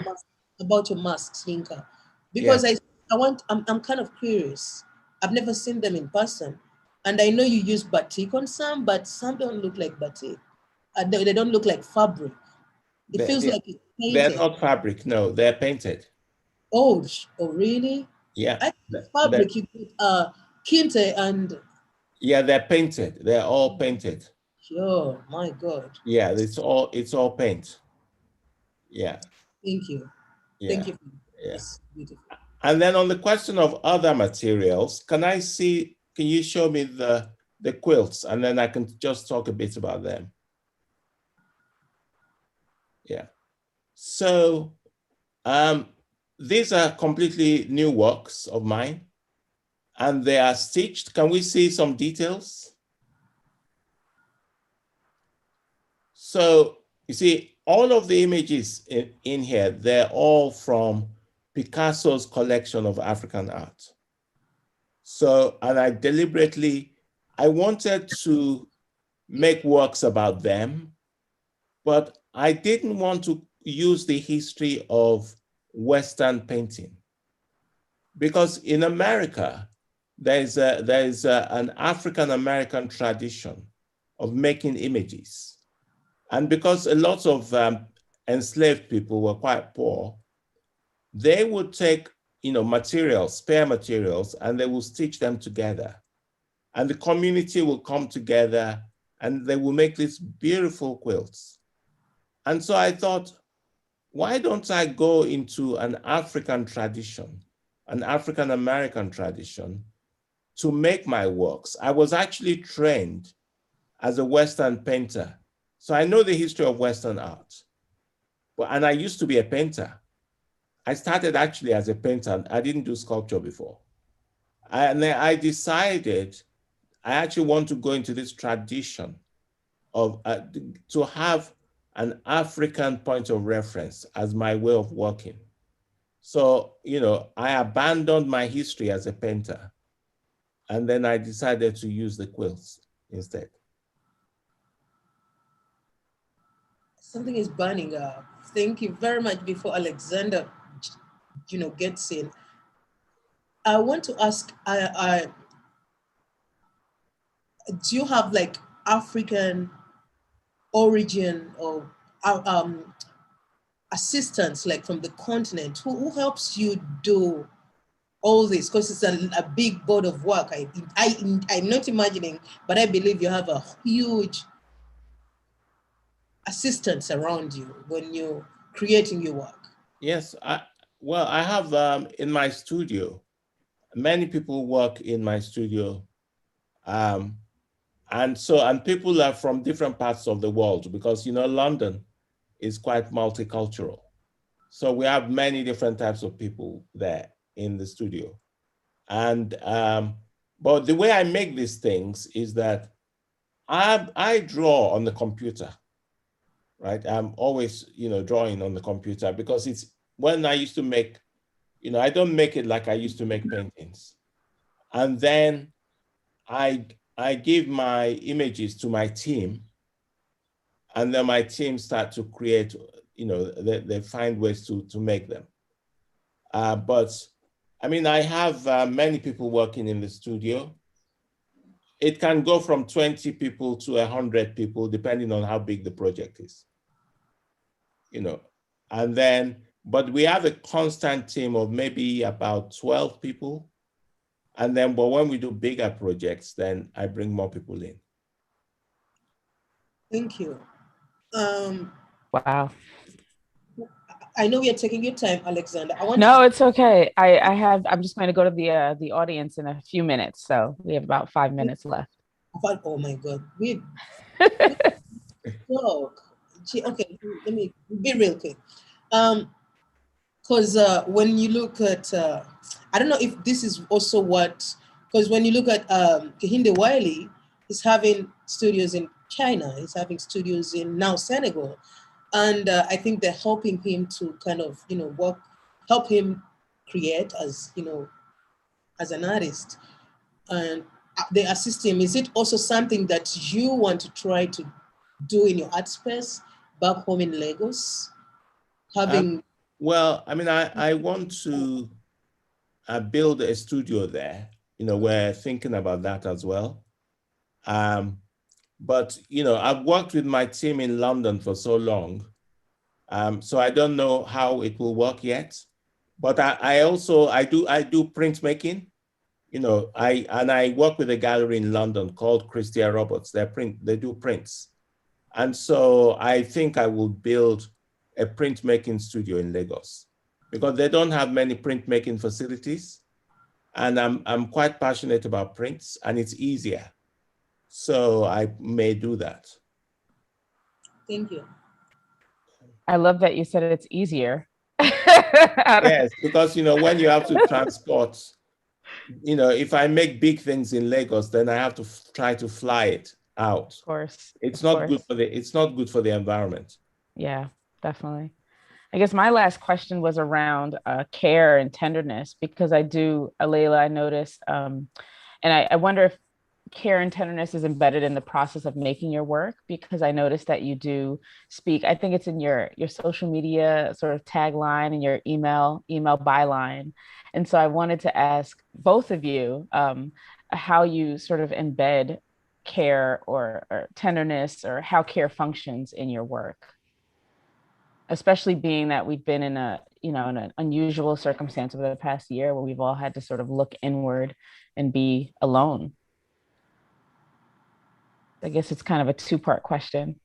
about your masks, Yinka, because I'm kind of curious. I've never seen them in person, and I know you use batik on some, but some don't look like batik. They don't look like fabric. It feels like it's painted. They're not fabric. No, they're painted. Oh, really? Yeah. I think fabric. You put kinte and. Yeah, they're painted. They're all painted. Sure, my God. Yeah, it's all paint. Yeah. Thank you. Yeah. Thank you. Yeah. It's beautiful. And then on the question of other materials, can you show me the quilts, and then I can just talk a bit about them. Yeah. So these are completely new works of mine, and they are stitched. Can we see some details? So you see, all of the images in here, they're all from Picasso's collection of African art. So, and I wanted to make works about them, but I didn't want to use the history of Western painting, because in America, there's an African-American tradition of making images. And because a lot of enslaved people were quite poor, they would take materials, spare materials, and they will stitch them together. And the community will come together and they will make these beautiful quilts. And so I thought, why don't I go into an African tradition, an African-American tradition, to make my works? I was actually trained as a Western painter. So I know the history of Western art. And I used to be a painter. I started actually as a painter. I didn't do sculpture before. And then I decided I actually want to go into this tradition of to have an African point of reference as my way of working. So, I abandoned my history as a painter, and then I decided to use the quilts instead. Something is burning up. Thank you very much. Before Alexander, gets in, I want to ask, do you have like African origin or assistance, like from the continent, who helps you do all this? Because it's a big board of work. I'm not imagining, but I believe you have a huge assistance around you when you're creating your work. Yes, I have in my studio, many people work in my studio. And people are from different parts of the world, because, London is quite multicultural. So we have many different types of people there in the studio. And, but the way I make these things is that I draw on the computer, right? I'm always, drawing on the computer, because it's when I used to make, I don't make it like I used to make paintings. And then I give my images to my team, and then my team start to create, they find ways to make them. But I mean, I have many people working in the studio. It can go from 20 people to 100 people, depending on how big the project is. And then, but we have a constant team of maybe about 12 people. And then, but when we do bigger projects, then I bring more people in. Thank you. Wow. I know we are taking your time, Alexander. It's okay. I'm just going to go to the audience in a few minutes. So we have about 5 minutes left. Oh my God. Okay, let me be real quick. Because when you look at, I don't know if this is also because when you look at Kehinde Wiley, he's having studios in China, he's having studios in now Senegal. And I think they're helping him to kind of, help him create as, as an artist. And they assist him. Is it also something that you want to try to do in your art space back home in Lagos? Well, I mean, I want to build a studio there. We're thinking about that as well. But, I've worked with my team in London for so long. So I don't know how it will work yet. But I do printmaking. I work with a gallery in London called Christia Roberts. They do prints. And so I think I will build a printmaking studio in Lagos because they don't have many printmaking facilities. And I'm quite passionate about prints and it's easier. So I may do that. Thank you. I love that you said it's easier. Yes, because, you know, when you have to transport, you know, if I make big things in Lagos, then I have to try to fly it out. Of course. It's not good for the environment. Yeah, definitely. I guess my last question was around care and tenderness, because I do, Leilah, I noticed, and I wonder if care and tenderness is embedded in the process of making your work, because I noticed that you do speak, I think it's in your social media sort of tagline and your email byline. And so I wanted to ask both of you how you sort of embed care or tenderness, or how care functions in your work, especially being that we've been in in an unusual circumstance over the past year where we've all had to sort of look inward and be alone. I guess it's kind of a two-part question.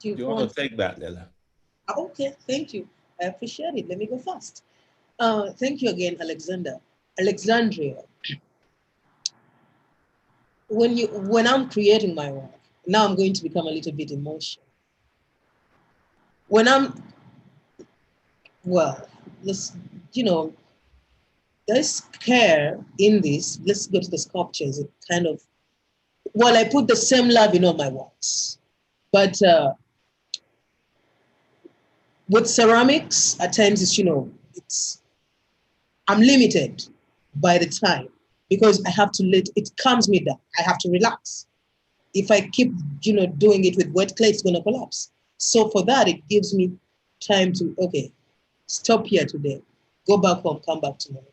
Do you want to take that, Leilah? Okay, thank you. I appreciate it. Let me go first. Thank you again, Alexandria. When I'm creating my work, now I'm going to become a little bit emotional. When there's care in this. Let's go to the sculptures. It kind of, I put the same love in all my works, but with ceramics, at times I'm limited by the time because I have to it calms me down. I have to relax. If I keep, doing it with wet clay, it's gonna collapse. So for that, it gives me time to, okay, stop here today, go back home, come back tomorrow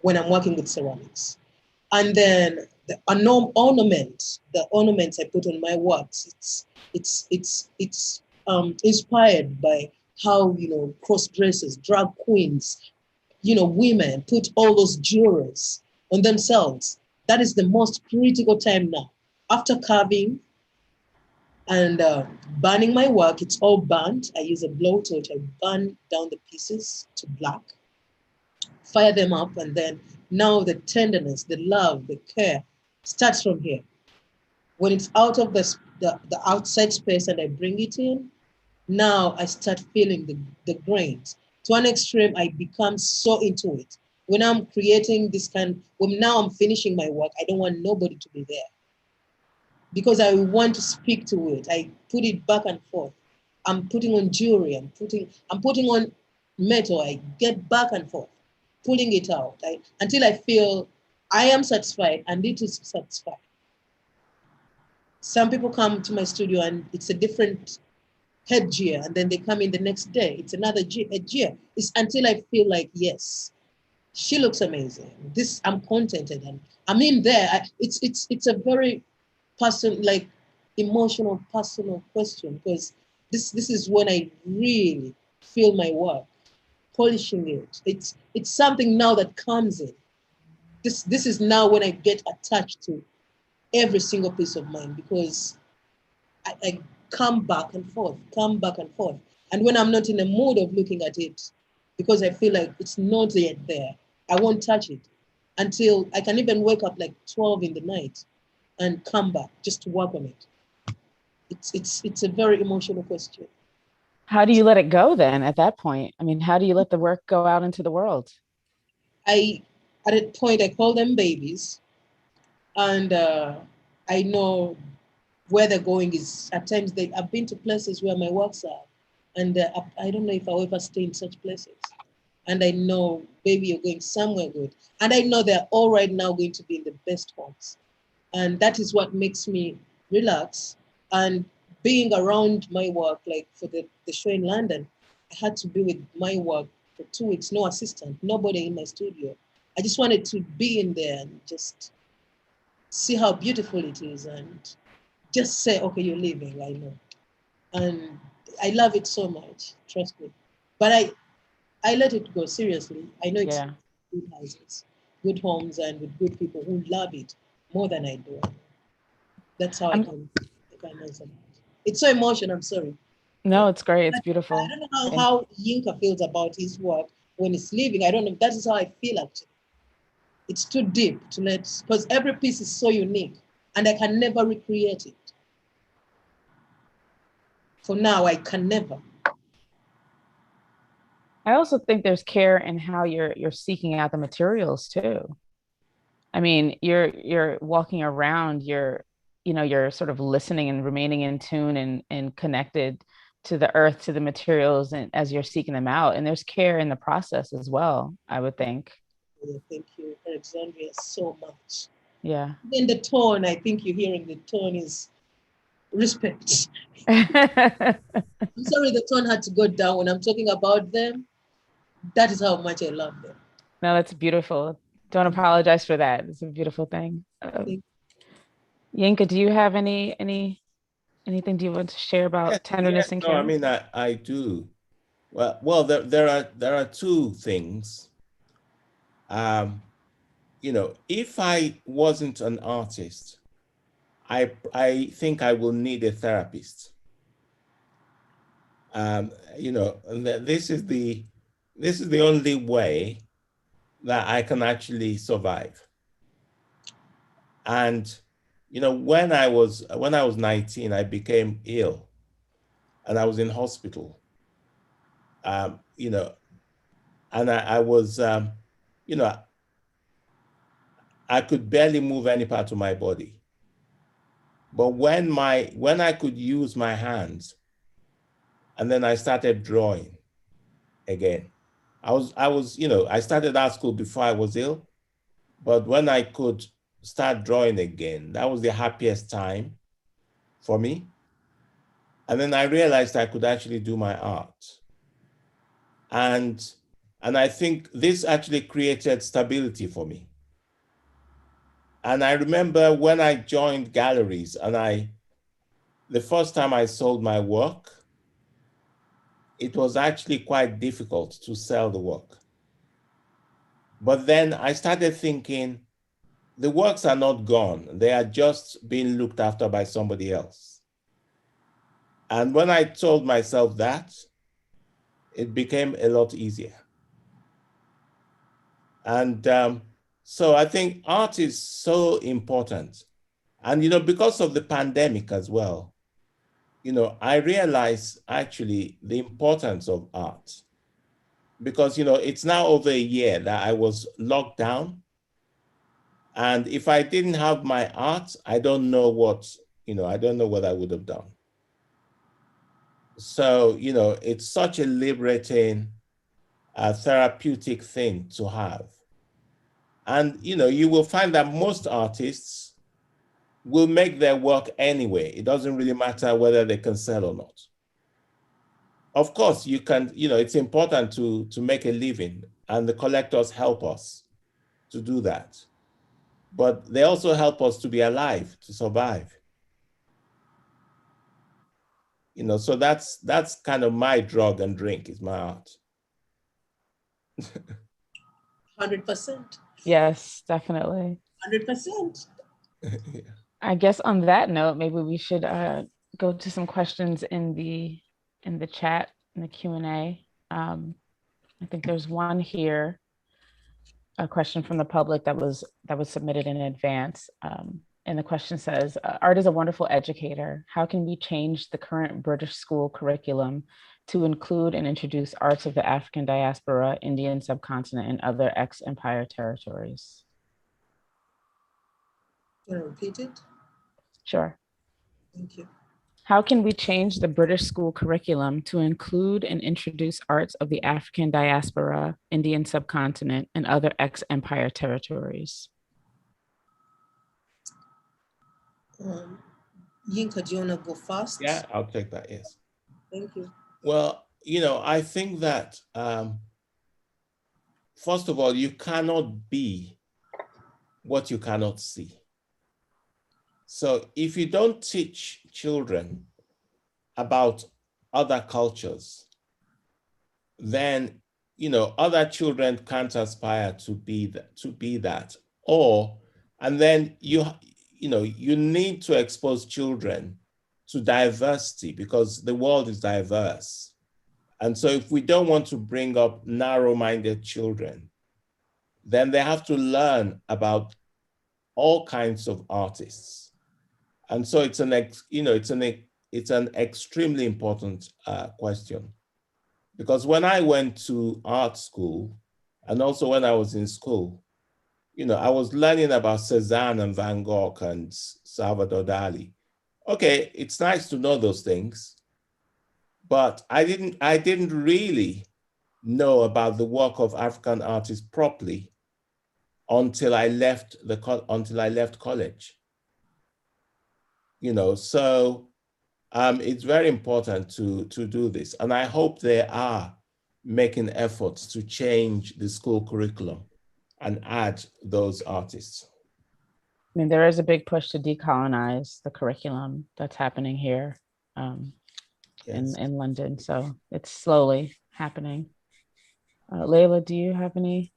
when I'm working with ceramics. And then the ornaments I put on my works, it's inspired by how, cross-dressers, drag queens, women put all those jewelries on themselves. That is the most critical time now. After carving and burning my work, it's all burnt. I use a blowtorch. I burn down the pieces to black, fire them up, and then now the tenderness, the love, the care starts from here. When it's out of the outside space and I bring it in, now I start feeling the grains. To an extreme, I become so into it. When I'm creating when now I'm finishing my work, I don't want nobody to be there because I want to speak to it. I put it back and forth. I'm putting on jewelry. I'm putting on metal. I get back and forth, pulling it out until I feel I am satisfied and it is satisfied. Some people come to my studio and it's a different headgear, and then they come in the next day. It's another headgear. It's until I feel like, yes, she looks amazing. I'm contented, and I'm in there. It's a very emotional, personal question, because this is when I really feel my work, polishing it. It's something now that comes in. This is now when I get attached to every single piece of mine, because I come back and forth. And when I'm not in the mood of looking at it, because I feel like it's not yet there, I won't touch it until I can even wake up like 12 in the night and come back just to work on it. It's a very emotional question. How do you let it go then at that point? I mean, how do you let the work go out into the world? At a point, I call them babies. And I know where they're going is, at times I've been to places where my works are, and I don't know if I'll ever stay in such places. And I know, baby, you're going somewhere good. And I know they're all right now going to be in the best homes. And that is what makes me relax. And being around my work, like for the show in London, I had to be with my work for 2 weeks, no assistant, nobody in my studio. I just wanted to be in there and just see how beautiful it is and just say, okay, you're leaving, I know. And I love it so much, trust me. But I let it go, seriously. I know it's good houses, good homes, and with good people who love it more than I do. That's how I can answer that. It's so emotional, I'm sorry. No, it's great. It's beautiful. I don't know how Yinka feels about his work when he's leaving. I don't know if that is how I feel actually. It's too deep to because every piece is so unique and I can never recreate it. For now, I can never. I also think there's care in how you're seeking out the materials too. I mean, you're walking around, you're sort of listening and remaining in tune and connected to the earth, to the materials, and as you're seeking them out. And there's care in the process as well, I would think. Yeah, thank you, Alexandria, so much. Yeah. Then the tone, I think you're hearing the tone is respect. I'm sorry the tone had to go down when I'm talking about them. That is how much I love them. No, that's beautiful. Don't apologize for that. It's a beautiful thing. Yinka, do you have anything do you want to share about tenderness and care? No, I mean, I do. Well, there are two things. If I wasn't an artist, I think I will need a therapist. This is the only way that I can actually survive. And when I was 19, I became ill, and I was in hospital. And I was, I could barely move any part of my body. But when I could use my hands, and then I started drawing again. I started art school before I was ill, but when I could start drawing again, that was the happiest time for me. And then I realized I could actually do my art. And I think this actually created stability for me. And I remember when I joined galleries and the first time I sold my work, it was actually quite difficult to sell the work. But then I started thinking, the works are not gone. They are just being looked after by somebody else. And when I told myself that, it became a lot easier. And so I think art is so important. And, because of the pandemic as well, I realized actually the importance of art. Because, it's now over a year that I was locked down. And if I didn't have my art, I don't know what I would have done. So, it's such a liberating, therapeutic thing to have. And, you will find that most artists will make their work anyway. It doesn't really matter whether they can sell or not. Of course, you can, it's important to make a living, and the collectors help us to do that. But they also help us to be alive, to survive. So that's kind of my drug and drink, is my art. 100%. Yes, definitely. 100%. Yeah. I guess on that note, maybe we should go to some questions in the chat, in the Q&A. I think there's one here, a question from the public that was submitted in advance. And the question says, art is a wonderful educator. How can we change the current British school curriculum to include and introduce arts of the African diaspora, Indian subcontinent, and other ex-empire territories? Can I repeat it? Sure. Thank you. How can we change the British school curriculum to include and introduce arts of the African diaspora, Indian subcontinent, and other ex-empire territories? Yinka, do you want to go first? Yeah, I'll take that, yes. Thank you. Well, I think that, first of all, you cannot be what you cannot see. So if you don't teach children about other cultures, then, other children can't aspire to be that. And then you need to expose children to diversity, because the world is diverse. And so if we don't want to bring up narrow-minded children, then they have to learn about all kinds of artists. And so it's an extremely important question. Because when I went to art school, and also when I was in school, I was learning about Cézanne and Van Gogh and Salvador Dali. Okay, it's nice to know those things, but I didn't really know about the work of African artists properly until I left college. So it's very important to do this, and I hope they are making efforts to change the school curriculum and add those artists. I mean, there is a big push to decolonize the curriculum that's happening here Yes. in London. So it's slowly happening. Leilah, do you have any?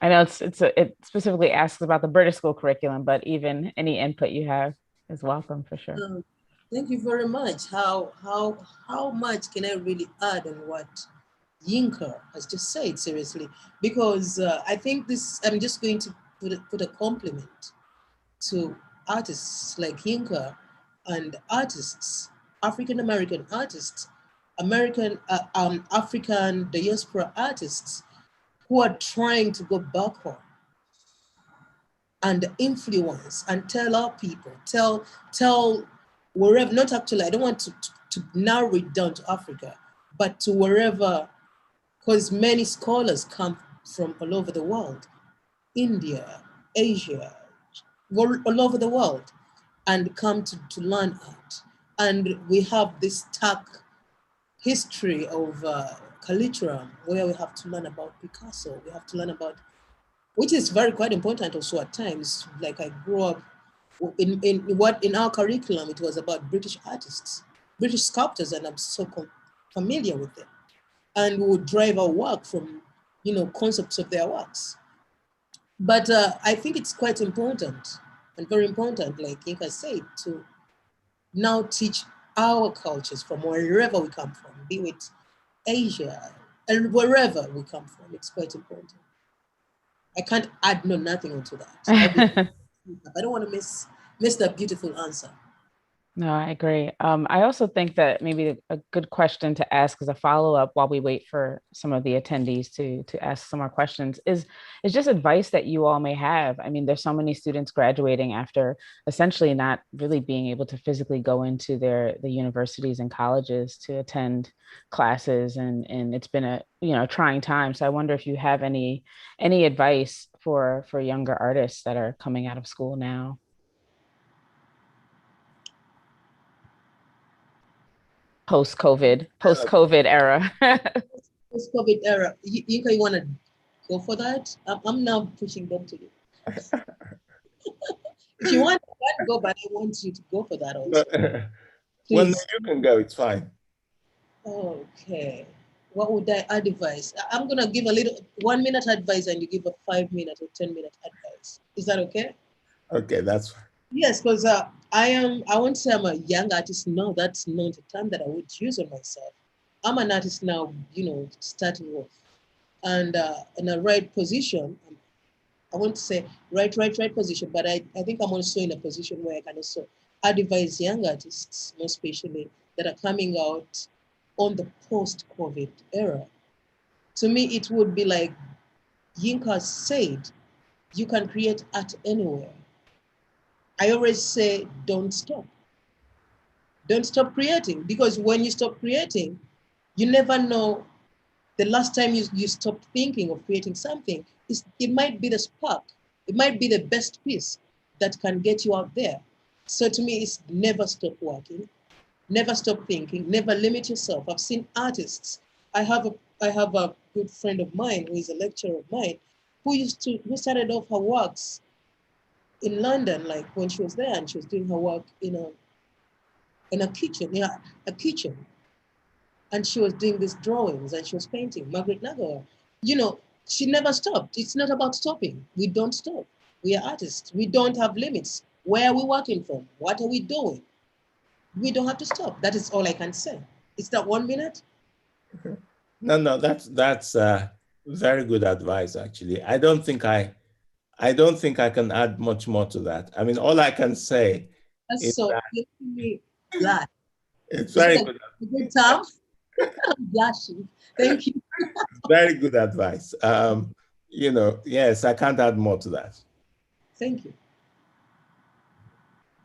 I know it specifically asks about the British school curriculum, but even any input you have is welcome for sure. Thank you very much. How much can I really add on what Yinka has just said, seriously? Because I think I'm just going to put a compliment to artists like Yinka and artists, African-American artists, African diaspora artists who are trying to go back home and influence and tell our people, tell wherever, not actually, I don't want to narrow it down to Africa, but to wherever, because many scholars come from all over the world, India, Asia, all over the world, and come to learn art. And we have this stark history of Calligram, where we have to learn about Picasso, we have to learn about, which is quite important also at times. Like I grew up in our curriculum, it was about British artists, British sculptors, and I'm so familiar with them. And we would drive our work from, concepts of their works. But I think it's quite important and very important, like Yinka said, to now teach our cultures from wherever we come from, be it Asia, and wherever we come from. It's quite important. I can't add nothing onto that. I don't want to miss that beautiful answer. No, I agree. I also think that maybe a good question to ask as a follow-up while we wait for some of the attendees to ask some more questions is just advice that you all may have. I mean, there's so many students graduating after essentially not really being able to physically go into the universities and colleges to attend classes, and it's been a trying time. So I wonder if you have any advice for younger artists that are coming out of school now. Post-COVID era. Post-COVID era. Yinka, you want to go for that? I'm now pushing them to you. If you want to go, but I want you to go for that also. Well, no, you can go. It's fine. Okay. What would I advise? I'm going to give a little 1 minute advice and you give a 5 minute or 10 minute advice. Is that okay? Okay, that's fine. Yes, because I won't say I'm a young artist now. That's not the term that I would use on myself. I'm an artist now, starting off. And in a right position, I won't say right position, but I think I'm also in a position where I can also advise young artists, more especially that are coming out on the post-COVID era. To me, it would be like Yinka said, you can create art anywhere. I always say, don't stop. Don't stop creating, because when you stop creating, you never know the last time you stopped thinking of creating something. It might be the spark. It might be the best piece that can get you out there. So to me, it's never stop working, never stop thinking, never limit yourself. I've seen artists. I have a good friend of mine who is a lecturer of mine who started off her works in London, like when she was there, and she was doing her work in a kitchen, and she was doing these drawings and she was painting. Margaret Nagawa, she never stopped. It's not about stopping. We don't stop. We are artists. We don't have limits. Where are we working from? What are we doing? We don't have to stop. That is all I can say. Is that 1 minute? No, that's very good advice, actually. I don't think I can add much more to that. I mean, all I can say is That's so that making me blush. it's Is very it good. a good term? I'm blushing. Thank you. Very good advice. Yes, I can't add more to that. Thank you.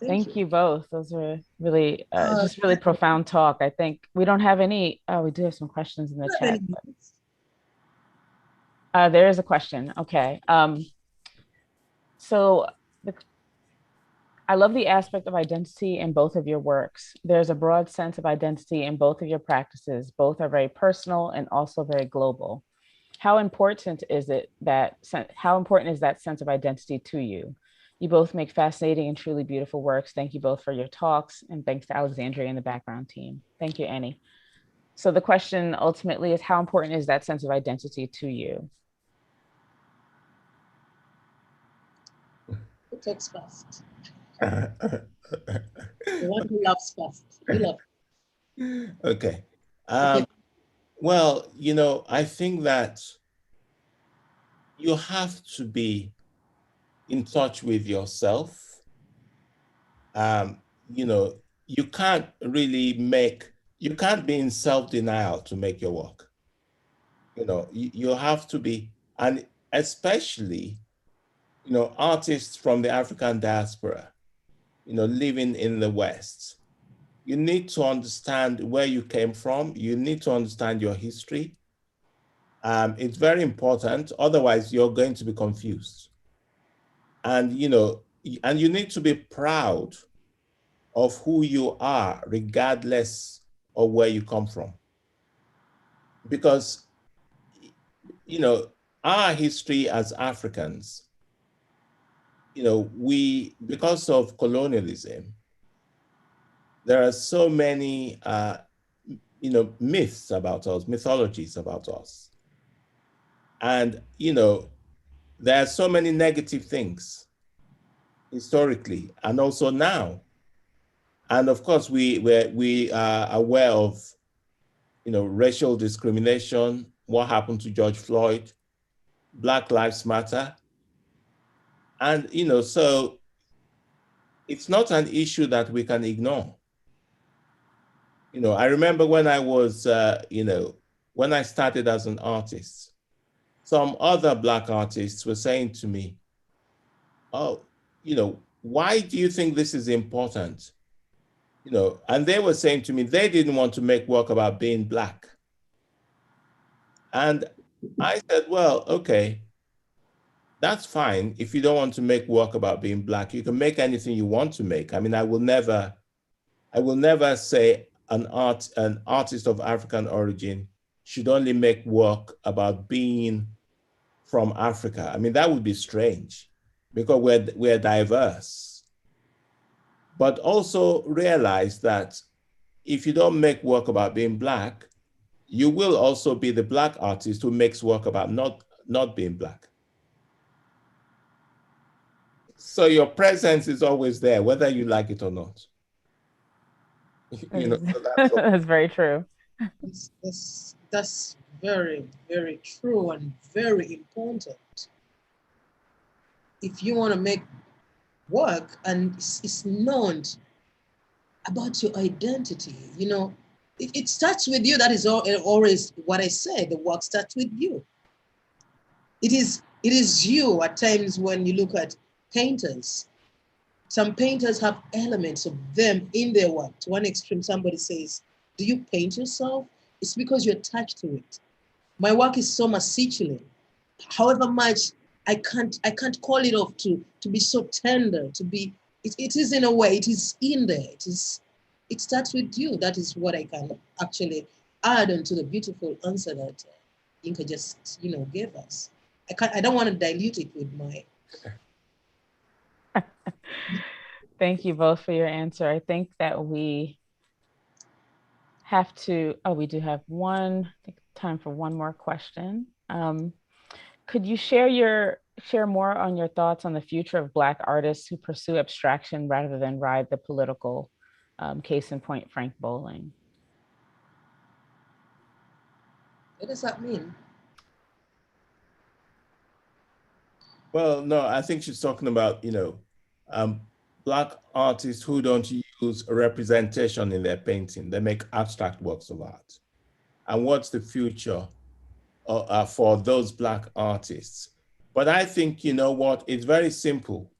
Thank you both. Those were really, just really profound talk. I think we don't have any, we do have some questions in the chat. There is a question. Okay. So I love the aspect of identity in both of your works. There's a broad sense of identity in both of your practices. Both are very personal and also very global. How important is that sense of identity to you? You both make fascinating and truly beautiful works. Thank you both for your talks, and thanks to Alexandria and the background team. Thank you, Annie. So the question ultimately is, how important is that sense of identity to you? Who talks fast? The one who loves fast. You love. Okay. Well, I think that you have to be in touch with yourself. You can't you can't be in self-denial to make your work. You have to be, and especially, artists from the African diaspora, living in the West. You need to understand where you came from. You need to understand your history. It's very important. Otherwise, you're going to be confused. And, and you need to be proud of who you are, regardless of where you come from. Because, our history as Africans, because of colonialism, there are so many, myths about us, mythologies about us. And, there are so many negative things historically and also now. And of course, we are aware of, racial discrimination, what happened to George Floyd, Black Lives Matter. And, so it's not an issue that we can ignore. I remember when I was, when I started as an artist, some other Black artists were saying to me, oh, why do you think this is important? And they were saying to me, they didn't want to make work about being Black. And I said, well, okay, that's fine. If you don't want to make work about being Black, you can make anything you want to make. I mean, I will never say an artist of African origin should only make work about being from Africa. I mean, that would be strange because we're diverse. But also realize that if you don't make work about being Black, you will also be the Black artist who makes work about not being Black. So your presence is always there, whether you like it or not. That's very true. That's very, very true and very important. If you want to make work and it's known about your identity, it starts with you. That is always what I say. The work starts with you. It is you. At times when you look at painters, some painters have elements of them in their work. To one extreme, somebody says, do you paint yourself? It's because you're attached to it. My work is so masculine. However much I can't call it off to be so tender, to be, it is in a way, it is in there. It starts with you. That is what I can actually add on to the beautiful answer that Yinka just, gave us. I don't want to dilute it with my. Thank you both for your answer. I think that we have to, we do have time for one more question. Could you share more on your thoughts on the future of Black artists who pursue abstraction rather than ride the political case in point, Frank Bowling. What does that mean? Well, no, I think she's talking about, Black artists who don't use representation in their painting. They make abstract works of art. And what's the future for those Black artists? But I think, you know what, it's very simple.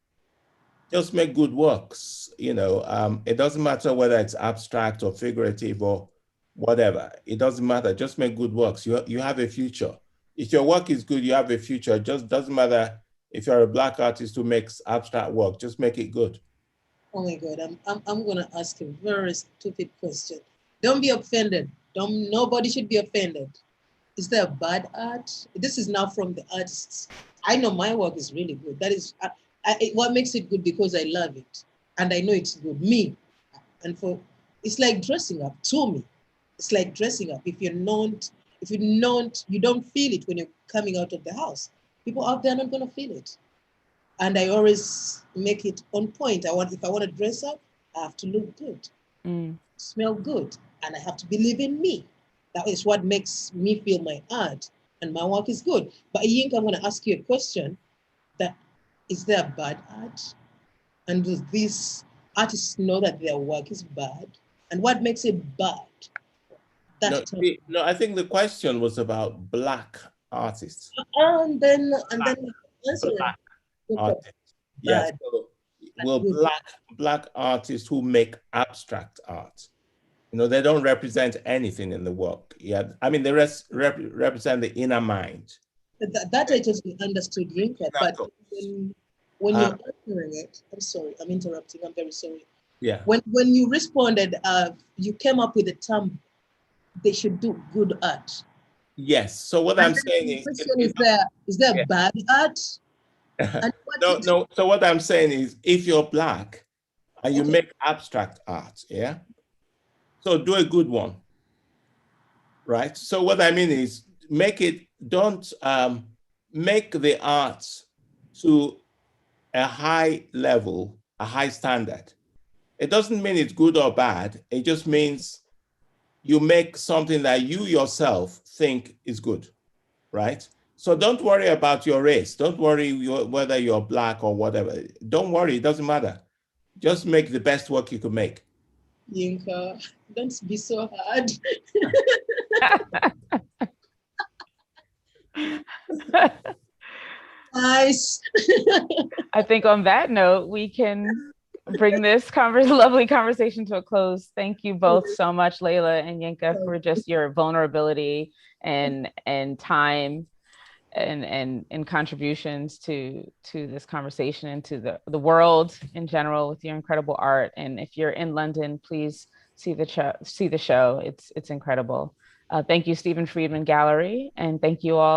Just make good works. It doesn't matter whether it's abstract or figurative or whatever. It doesn't matter. Just make good works. You have a future. If your work is good, you have a future. It just doesn't matter if you're a Black artist who makes abstract work. Just make it good. Oh my God, I'm gonna ask a very stupid question. Don't be offended. Nobody should be offended. Is there bad art? This is now from the artists. I know my work is really good. That is what makes it good, because I love it and I know it's good. Me, and it's like dressing up. To me, it's like dressing up. If you don't feel it when you're coming out of the house. People out there are not gonna feel it. And I always make it on point. If I want to dress up, I have to look good, smell good, and I have to believe in me. That is what makes me feel my art, and my work is good. But Yinka, I'm going to ask you a question: is there bad art? And do these artists know that their work is bad? And what makes it bad? No, I think the question was about Black artists. And then answer Black artists. Yes. So, well, black artists who make abstract art, they don't represent anything in the work. Yeah, I mean, they represent the inner mind. That I just understood, Yinka. But when you're answering it, I'm sorry, I'm interrupting. I'm very sorry. Yeah. When you responded, you came up with the term, they should do good art. Yes. So what I'm saying is there bad art? No. So what I'm saying is, if you're Black and you make abstract art, yeah, so do a good one, right? So what I mean is, don't make the art to a high level, a high standard. It doesn't mean it's good or bad. It just means you make something that you yourself think is good, right? So don't worry about your race. Don't worry whether you're Black or whatever. Don't worry, it doesn't matter. Just make the best work you could make. Yinka, don't be so hard. Nice. I think on that note, we can bring this lovely conversation to a close. Thank you both so much, Leilah and Yinka, for just your vulnerability and time and contributions to this conversation and to the world in general with your incredible art. And if you're in London, please see the show. It's incredible. Thank you, Stephen Friedman Gallery, and thank you all.